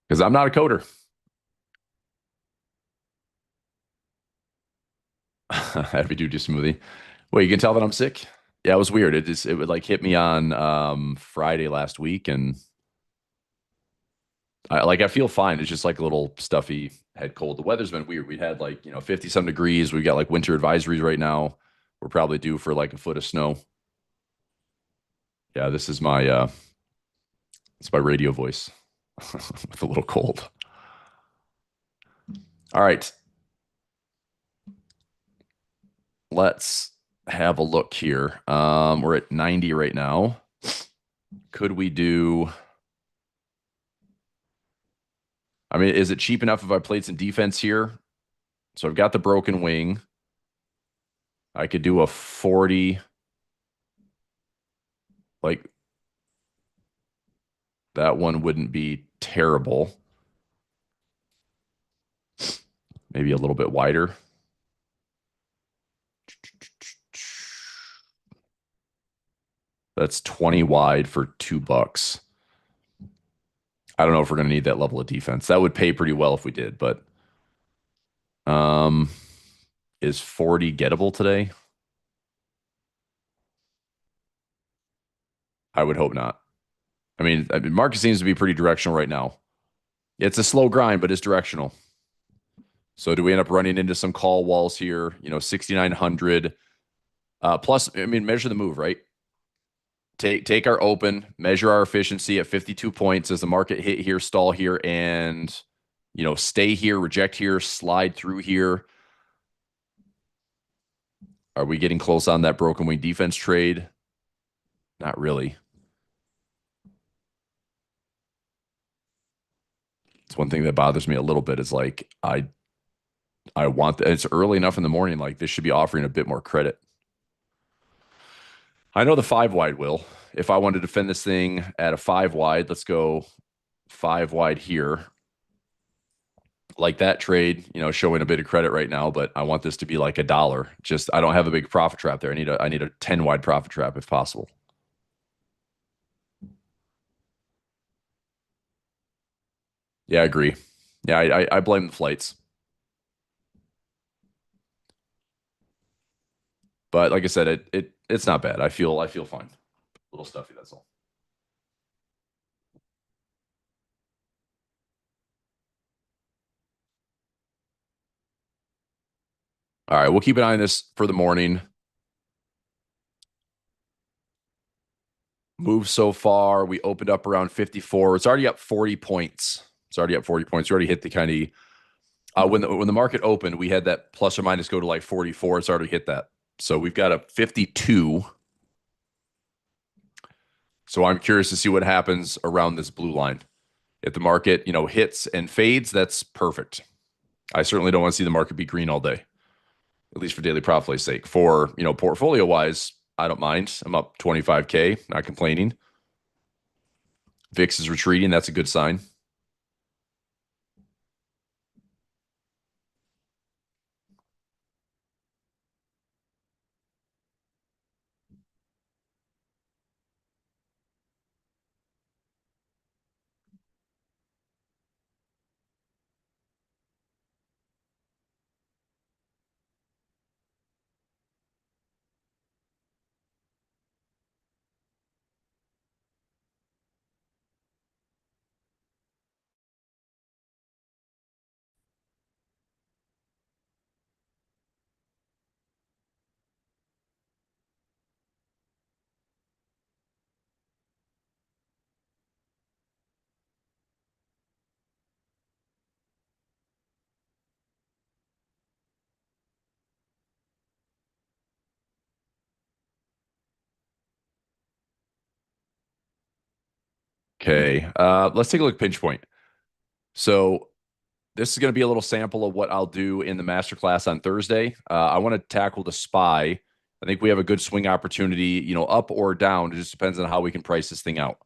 Because I'm not a coder. Heavy duty smoothie. Wait, you can tell that I'm sick? Yeah, it was weird. It would like hit me on Friday last week, and I feel fine. It's just like a little stuffy head cold. The weather's been weird. We had like 50 some degrees. We've got like winter advisories right now. We're probably due for like a foot of snow. Yeah, this is my it's my radio voice with a little cold. All right, let's have a look here. We're at 90 right now. Could we do? I mean, is it cheap enough if I played some defense here? So I've got the broken wing. I could do a 40. Like that one wouldn't be terrible. Maybe a little bit wider. That's 20 wide for $2. I don't know if we're going to need that level of defense. That would pay pretty well if we did, but um is 40 gettable today? I would hope not. I mean, market seems to be pretty directional right now. It's a slow grind, but it's directional. So do we end up running into some call walls here? 6,900 plus. I mean, measure the move, right? Take our open, measure our efficiency at 52 points. Does the market hit here, stall here, and stay here, reject here, slide through here? Are we getting close on that broken wing defense trade? Not really. It's one thing that bothers me a little bit is like I want it's early enough in the morning, like this should be offering a bit more credit. I know the 5 wide will. If I want to defend this thing at a 5 wide, let's go 5 wide here. Like that trade, showing a bit of credit right now, but I want this to be like $1. Just I don't have a big profit trap there. I need a 10 wide profit trap if possible. Yeah, I agree. Yeah, I blame the flights. But like I said, it's not bad. I feel fine. A little stuffy, that's all. All right, we'll keep an eye on this for the morning. Move so far. We opened up around 54. It's already up 40 points. It's already up 40 points. We already hit the kind of when the market opened, we had that plus or minus go to like 44. It's already hit that. So we've got a 52. So I'm curious to see what happens around this blue line. If the market, hits and fades, that's perfect. I certainly don't want to see the market be green all day, at least for daily profit play's sake. For, portfolio wise, I don't mind. I'm up 25K, not complaining. VIX is retreating. That's a good sign. Okay. Let's take a look at pinch point. So this is going to be a little sample of what I'll do in the masterclass on Thursday. I want to tackle the SPY. I think we have a good swing opportunity, up or down. It just depends on how we can price this thing out.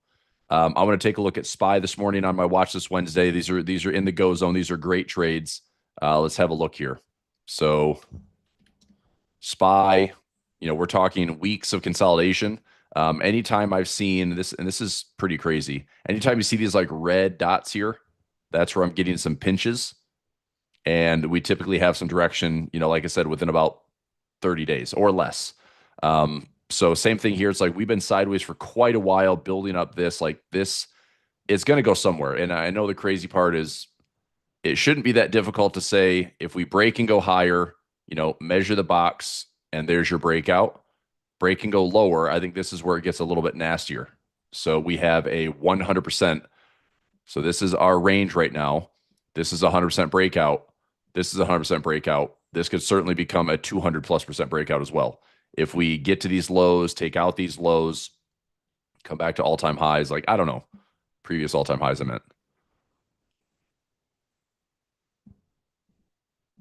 I want to take a look at SPY this morning on my watch this Wednesday. These are in the go zone. These are great trades. Let's have a look here. So SPY, we're talking weeks of consolidation. Anytime I've seen this, and this is pretty crazy. Anytime you see these like red dots here, that's where I'm getting some pinches. And we typically have some direction, like I said, within about 30 days or less. So same thing here. It's like we've been sideways for quite a while, building up this. Like this, it's going to go somewhere. And I know the crazy part is it shouldn't be that difficult to say if we break and go higher, measure the box and there's your breakout. Break and go lower. I think this is where it gets a little bit nastier. So we have a 100%. So this is our range right now. This is a 100% breakout. This is a 100% breakout. This could certainly become a 200+% breakout as well. If we get to these lows, take out these lows, come back to all-time highs, like, I don't know, previous all-time highs I meant.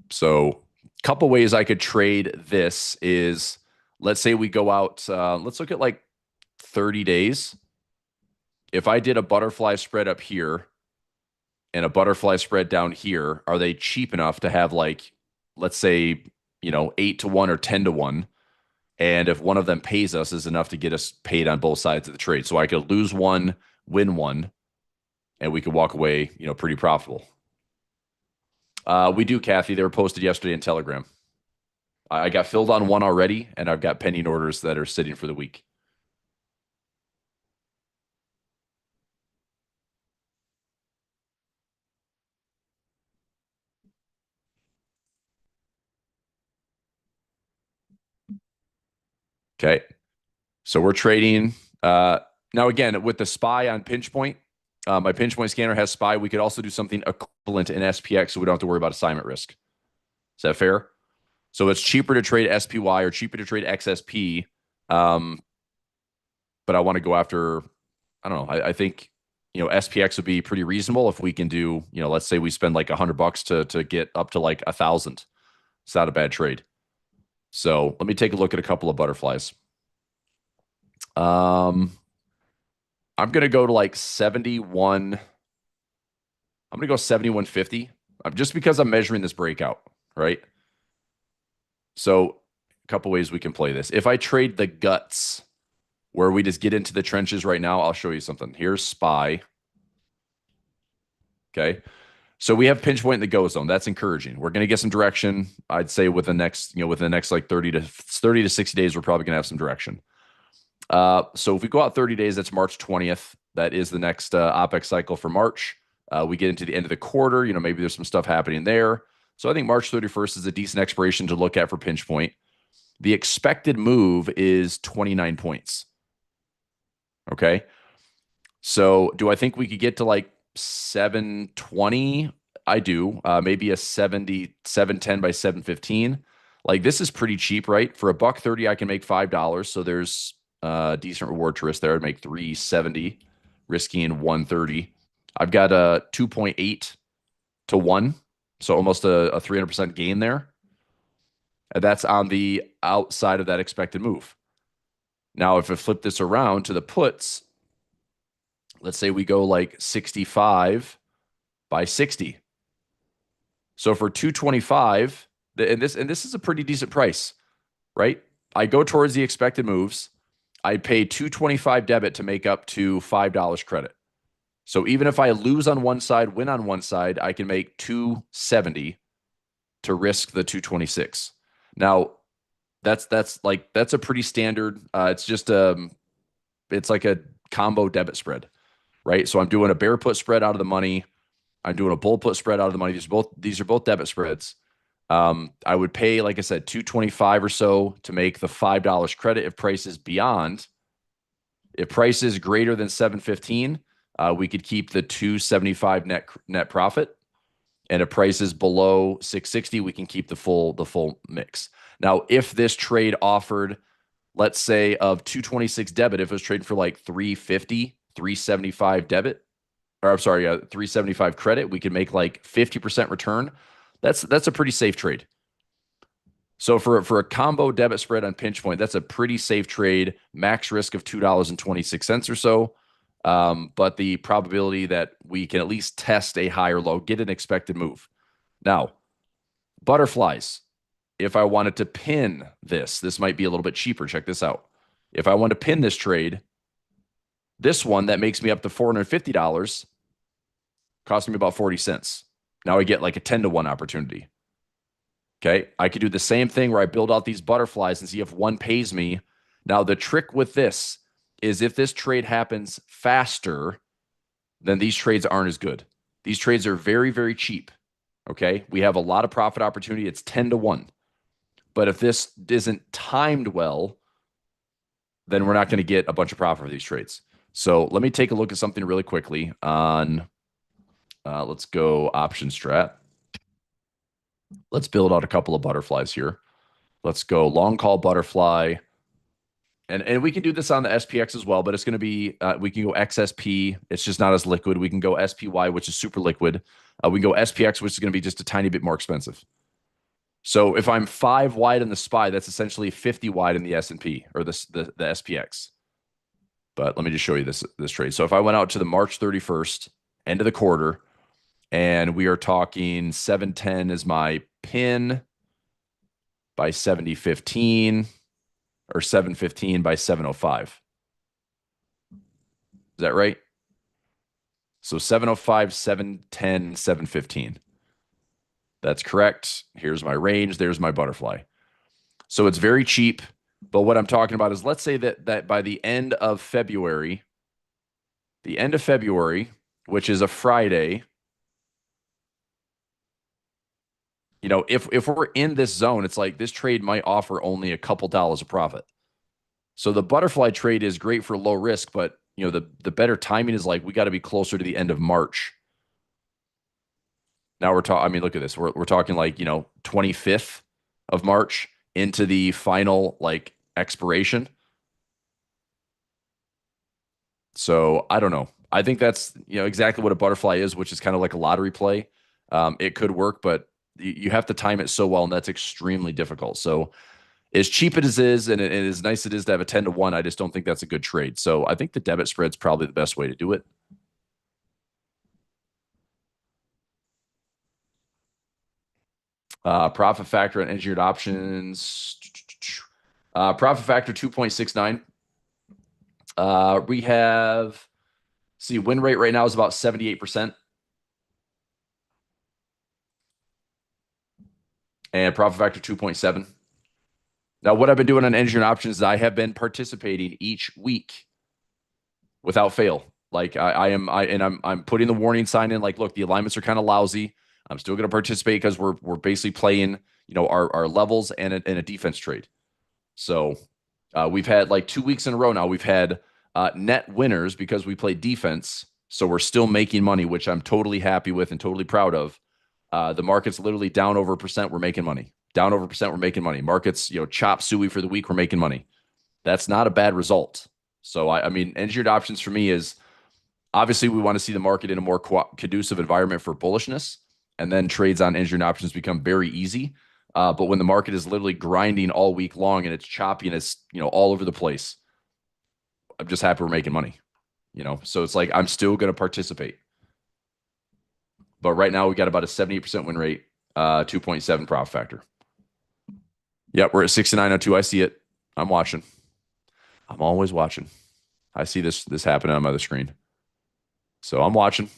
So a couple ways I could trade this is, let's say we go out, let's look at like 30 days. If I did a butterfly spread up here and a butterfly spread down here, are they cheap enough to have like, let's say, 8-1 or 10-1? And if one of them pays us is enough to get us paid on both sides of the trade. So I could lose one, win one, and we could walk away, pretty profitable. We do, Kathy. They were posted yesterday in Telegram. I got filled on one already, and I've got pending orders that are sitting for the week. Okay. So we're trading. Now, again, with the SPY on pinch point, my pinch point scanner has SPY. We could also do something equivalent in SPX so we don't have to worry about assignment risk. Is that fair? So it's cheaper to trade SPY or cheaper to trade XSP. But I want to go after, I don't know. I think, SPX would be pretty reasonable if we can do, let's say we spend like $100 to get up to like 1,000. It's not a bad trade. So let me take a look at a couple of butterflies. I'm going to go to like 71. I'm going to go 71.50 just because I'm measuring this breakout, right? So a couple ways we can play this. If I trade the guts where we just get into the trenches right now, I'll show you something. Here's SPY. Okay. So we have pinch point in the go zone. That's encouraging. We're going to get some direction. I'd say within the next like 30 to 60 days, we're probably going to have some direction. So if we go out 30 days, that's March 20th. That is the next OPEX cycle for March. We get into the end of the quarter. Maybe there's some stuff happening there. So I think March 31st is a decent expiration to look at for pinch point. The expected move is 29 points. Okay. So do I think we could get to like 720? I do. Maybe a 710 by 715. Like this is pretty cheap, right? For $1.30, I can make $5. So there's decent reward to risk there. I'd make 370, risking 130. I've got a 2.8 to 1. So almost a 300% gain there. And that's on the outside of that expected move. Now, if I flip this around to the puts, let's say we go like 65 by 60. So for 225, and this is a pretty decent price, right? I go towards the expected moves. I pay 225 debit to make up to $5 credit. So even if I lose on one side, win on one side, I can make 270 to risk the 226. Now, that's a pretty standard. It's like a combo debit spread, right? So I'm doing a bear put spread out of the money. I'm doing a bull put spread out of the money. These are both debit spreads. I would pay, like I said, 225 or so to make the $5 credit if price is beyond. If price is greater than 715, we could keep the 275 net profit. And if price is below 660, we can keep the full mix. Now, if this trade offered, let's say of 226 debit, if it was trading for like 350, 375 debit, or I'm sorry, 375 credit. We can make like 50% return. That's a pretty safe trade. So for a combo debit spread on pinch point, that's a pretty safe trade. Max risk of $2.26 or so. But the probability that we can at least test a higher low, get an expected move. Now, butterflies. If I wanted to pin this might be a little bit cheaper. Check this out. If I want to pin this trade, this one that makes me up to $450, costing me about 40 cents. Now I get like a 10 to 1 opportunity. Okay. I could do the same thing where I build out these butterflies and see if one pays me. Now, the trick with this is if this trade happens faster, then these trades aren't as good. These trades are very, very cheap. Okay. We have a lot of profit opportunity. It's 10 to 1. But if this isn't timed well, then we're not going to get a bunch of profit for these trades. So let me take a look at something really quickly on, let's go option strat. Let's build out a couple of butterflies here. Let's go long call butterfly. And we can do this on the SPX as well, but it's going to be, we can go XSP. It's just not as liquid. We can go SPY, which is super liquid. We can go SPX, which is going to be just a tiny bit more expensive. So if I'm 5 wide in the SPY, that's essentially 50 wide in the S&P or the SPX. But let me just show you this trade. So if I went out to the March 31st, end of the quarter, and we are talking 710 is my pin by 7015 or 715 by 705. Is that right? So 705, 710, 715. That's correct. Here's my range. There's my butterfly. So it's very cheap. But what I'm talking about is, let's say that by the end of February, which is a Friday, if we're in this zone, it's like this trade might offer only a couple dollars of profit. So the butterfly trade is great for low risk, but the better timing is like we got to be closer to the end of March. Now we're talking, I mean, look at this. We're talking like, 25th of March into the final like expiration. So I don't know. I think that's, exactly what a butterfly is, which is kind of like a lottery play. It could work, but you have to time it so well, and that's extremely difficult. So as cheap as it is, and as nice it is to have a 10 to 1, I just don't think that's a good trade. So I think the debit spread's probably the best way to do it. Profit factor on engineered options. Profit factor 2.69. We have, see, win rate right now is about 78%. And profit factor 2.7. Now, what I've been doing on engineered options is I have been participating each week without fail. Like I'm putting the warning sign in. Like, look, the alignments are kind of lousy. I'm still going to participate because we're basically playing, our levels and a defense trade. So we've had like 2 weeks in a row now. We've had net winners because we play defense. So we're still making money, which I'm totally happy with and totally proud of. The market's literally down over 1%. We're making money. Down over 1%. We're making money. Markets, chop suey for the week. We're making money. That's not a bad result. So I mean, engineered options for me is, obviously we want to see the market in a more conducive environment for bullishness, and then trades on engineered options become very easy. But when the market is literally grinding all week long and it's choppy and it's, all over the place, I'm just happy we're making money, So it's like I'm still going to participate. But right now we got about a 78% win rate, 2.7 profit factor. Yep, we're at 69.02. I see it. I'm watching. I'm always watching. I see this happening on my other screen. So I'm watching.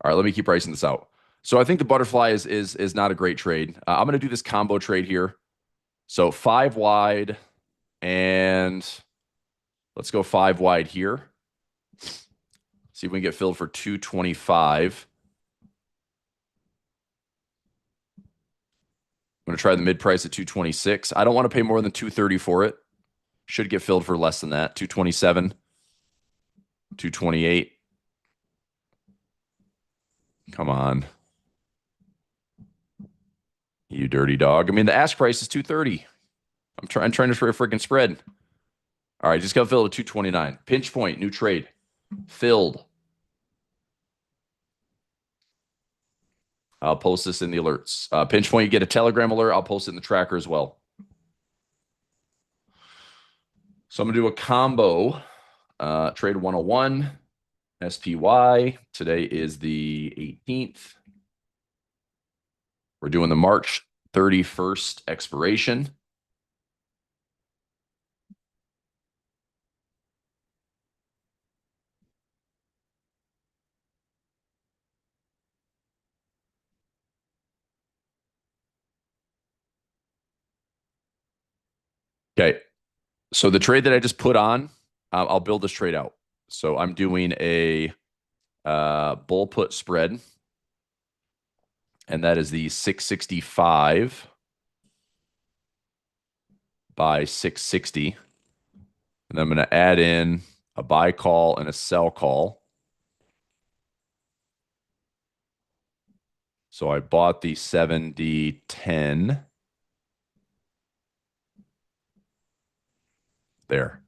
All right, let me keep pricing this out. So I think the butterfly is not a great trade. I'm going to do this combo trade here. So 5 wide, and let's go 5 wide here. See if we can get filled for 225. I'm going to try the mid price at 226. I don't want to pay more than 230 for it. Should get filled for less than that. 227, 228. Come on. You dirty dog. I mean, the ask price is 230. I'm trying to try a freaking spread. All right, just got filled at 229. Pinch point, new trade. Filled. I'll post this in the alerts. Pinch point, you get a Telegram alert. I'll post it in the tracker as well. So I'm going to do a combo. Trade 101, SPY. Today is the 18th. We're doing the March 31st expiration. Okay. So the trade that I just put on, I'll build this trade out. So I'm doing a bull put spread, and that is the 665 by 660. And I'm going to add in a buy call and a sell call. So I bought the 70-10 there.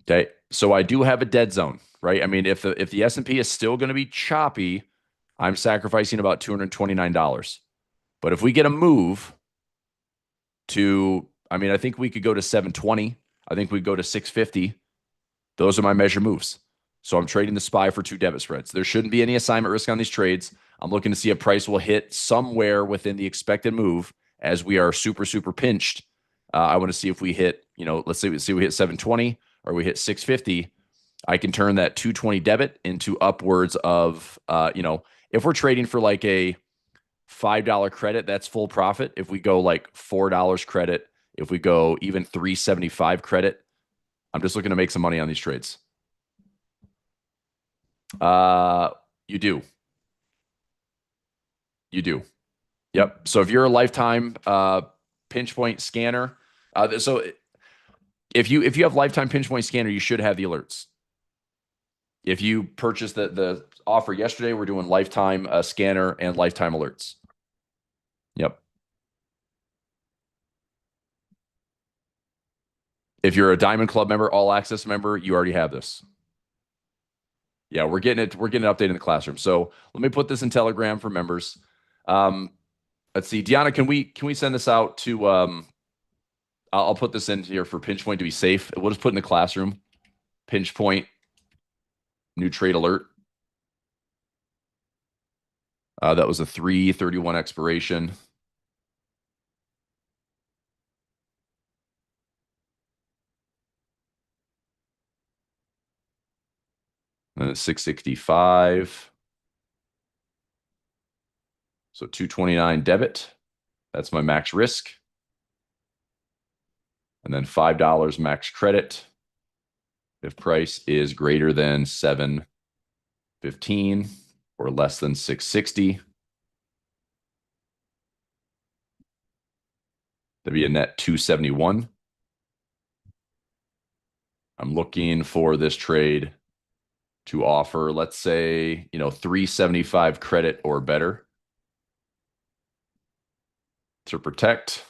Okay. So I do have a dead zone, right? I mean, if the S&P is still going to be choppy, I'm sacrificing about $229. But if we get a move to, I mean, I think we could go to 720. I think we go to 650. Those are my measure moves. So I'm trading the SPY for 2 debit spreads. There shouldn't be any assignment risk on these trades. I'm looking to see if price will hit somewhere within the expected move as we are super, super pinched. I want to see if we hit, let's say we hit 720 or we hit 650. I can turn that 220 debit into upwards of, if we're trading for like a $5 credit, that's full profit. If we go like $4 credit, if we go even 375 credit, I'm just looking to make some money on these trades. You do. You do. Yep. So if you're a lifetime pinch point scanner, so if you have lifetime pinch point scanner, you should have the alerts. If you purchased the offer yesterday, we're doing lifetime scanner and lifetime alerts. Yep. If you're a Diamond Club member, all access member, you already have this. Yeah, we're getting it updated in the classroom. So let me put this in Telegram for members. Let's see, Deanna, can we send this out to I'll put this in here for pinch point to be safe. We'll just put in the classroom. Pinch point, new trade alert. That was a 3/31 expiration. And then 665. So 229 debit. That's my max risk. And then $5 max credit if price is greater than 715 or less than 660. That'd be a net 271. I'm looking for this trade to offer, let's say, 375 credit or better to protect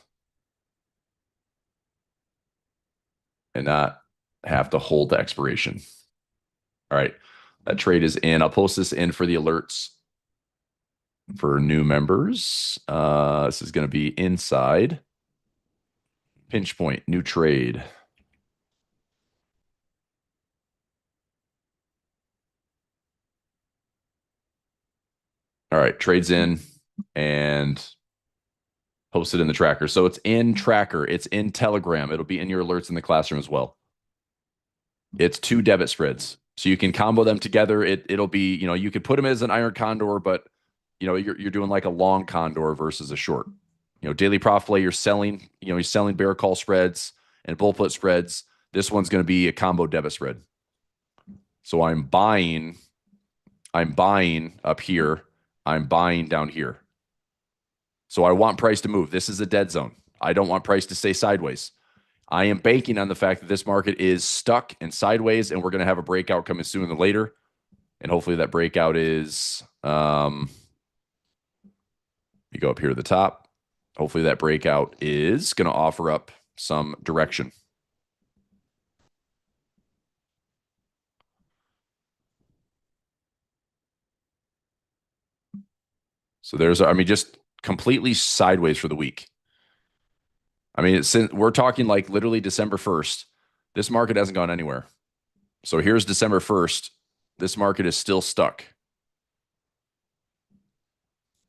and not have to hold the expiration. All right. That trade is in. I'll post this in for the alerts for new members. This is going to be inside. Pinch point, new trade. All right, trades in and posted in the tracker. So it's in tracker. It's in Telegram. It'll be in your alerts in the classroom as well. It's 2 debit spreads. So you can combo them together. It'll be, you could put them as an iron condor, but you're doing like a long condor versus a short. Daily profit play, you're selling bear call spreads and bull put spreads. This one's going to be a combo debit spread. So I'm buying up here. I'm buying down here. So I want price to move. This is a dead zone. I don't want price to stay sideways. I am banking on the fact that this market is stuck and sideways, and we're going to have a breakout coming sooner than later. And hopefully that breakout is, you go up here to the top. Hopefully that breakout is going to offer up some direction. So there's, I mean, just completely sideways for the week. I mean, since we're talking like literally December 1st, this market hasn't gone anywhere. So here's December 1st. This market is still stuck.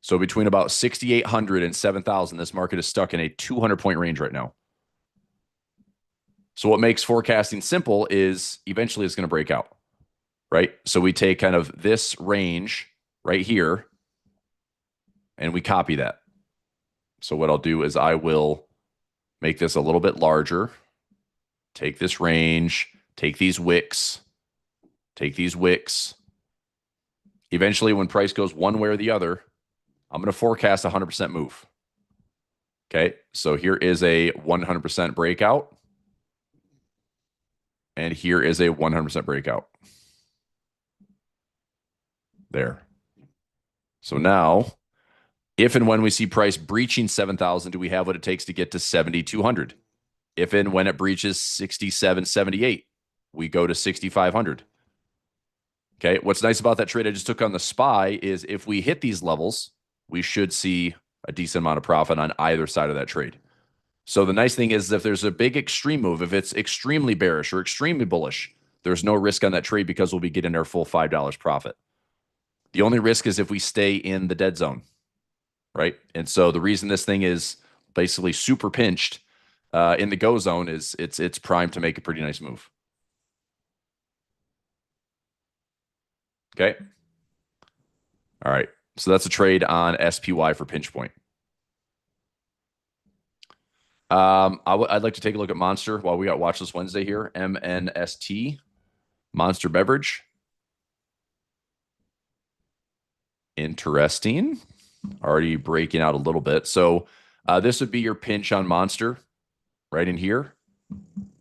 So between about 6,800 and 7,000, this market is stuck in a 200-point range right now. So what makes forecasting simple is eventually it's going to break out, right? So we take kind of this range right here and we copy that. So what I'll do is I will make this a little bit larger, take this range, take these wicks, take these wicks. Eventually, when price goes one way or the other, I'm going to forecast a 100% move. Okay, so here is a 100% breakout. And here is a 100% breakout. There. So now, if and when we see price breaching 7,000, do we have what it takes to get to 7,200? If and when it breaches 67.78, we go to 6,500. Okay, what's nice about that trade I just took on the SPY is if we hit these levels, we should see a decent amount of profit on either side of that trade. So the nice thing is if there's a big extreme move, if it's extremely bearish or extremely bullish, there's no risk on that trade because we'll be getting our full $5 profit. The only risk is if we stay in the dead zone, right? And so the reason this thing is basically super pinched in the go zone is it's primed to make a pretty nice move. Okay. All right. So that's a trade on SPY for pinch point. I'd like to take a look at Monster while we got Watch This Wednesday here. MNST, Monster Beverage. Interesting. Already breaking out a little bit. So this would be your pinch on Monster right in here.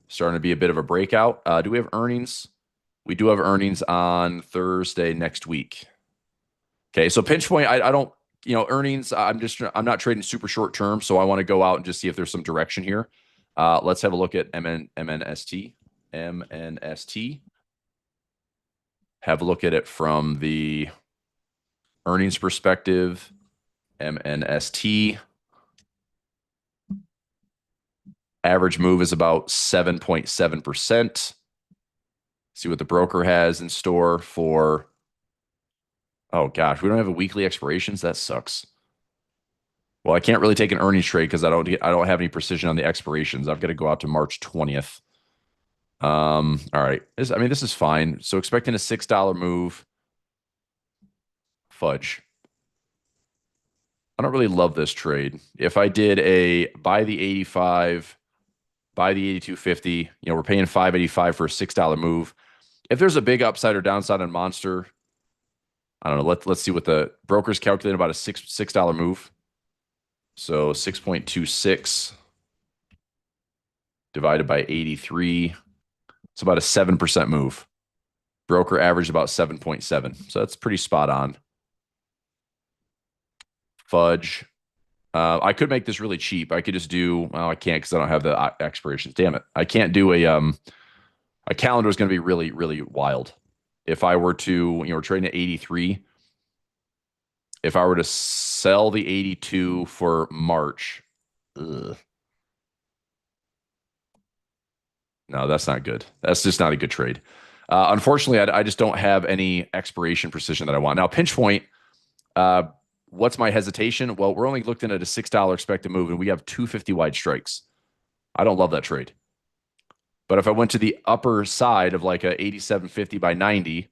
Starting to be a bit of a breakout. Do we have earnings? We do have earnings on Thursday next week. Okay, so pinch point, I don't, earnings, I'm not trading super short term, so I want to go out and just see if there's some direction here. Let's have a look at MNST. MNST. Have a look at it from the earnings perspective. MNST. Average move is about 7.7%. See what the broker has in store for. Oh gosh, we don't have a weekly expirations. That sucks. Well, I can't really take an earnings trade because I don't have any precision on the expirations. I've got to go out to March 20th. All right. This is fine. So expecting a $6 move. Fudge. I don't really love this trade. If I did a buy the 85, buy the 82.50, we're paying $5.85 for a $6 move. If there's a big upside or downside on Monster, I don't know. Let's see what the broker's calculating about a $6 move. So 6.26 divided by 83. It's about a 7% move. Broker averaged about 7.7. So that's pretty spot on. Fudge. I could make this really cheap. I could just do, well, I can't because I don't have the expirations. Damn it. I can't do a calendar is going to be really, really wild. If I were to, we're trading at 83. If I were to sell the 82 for March, no, that's not good. That's just not a good trade. Unfortunately, I just don't have any expiration precision that I want. Now, pinch point, what's my hesitation? Well, we're only looking at a $6 expected move, and we have 250 wide strikes. I don't love that trade. But if I went to the upper side of like a 87.50 by 90,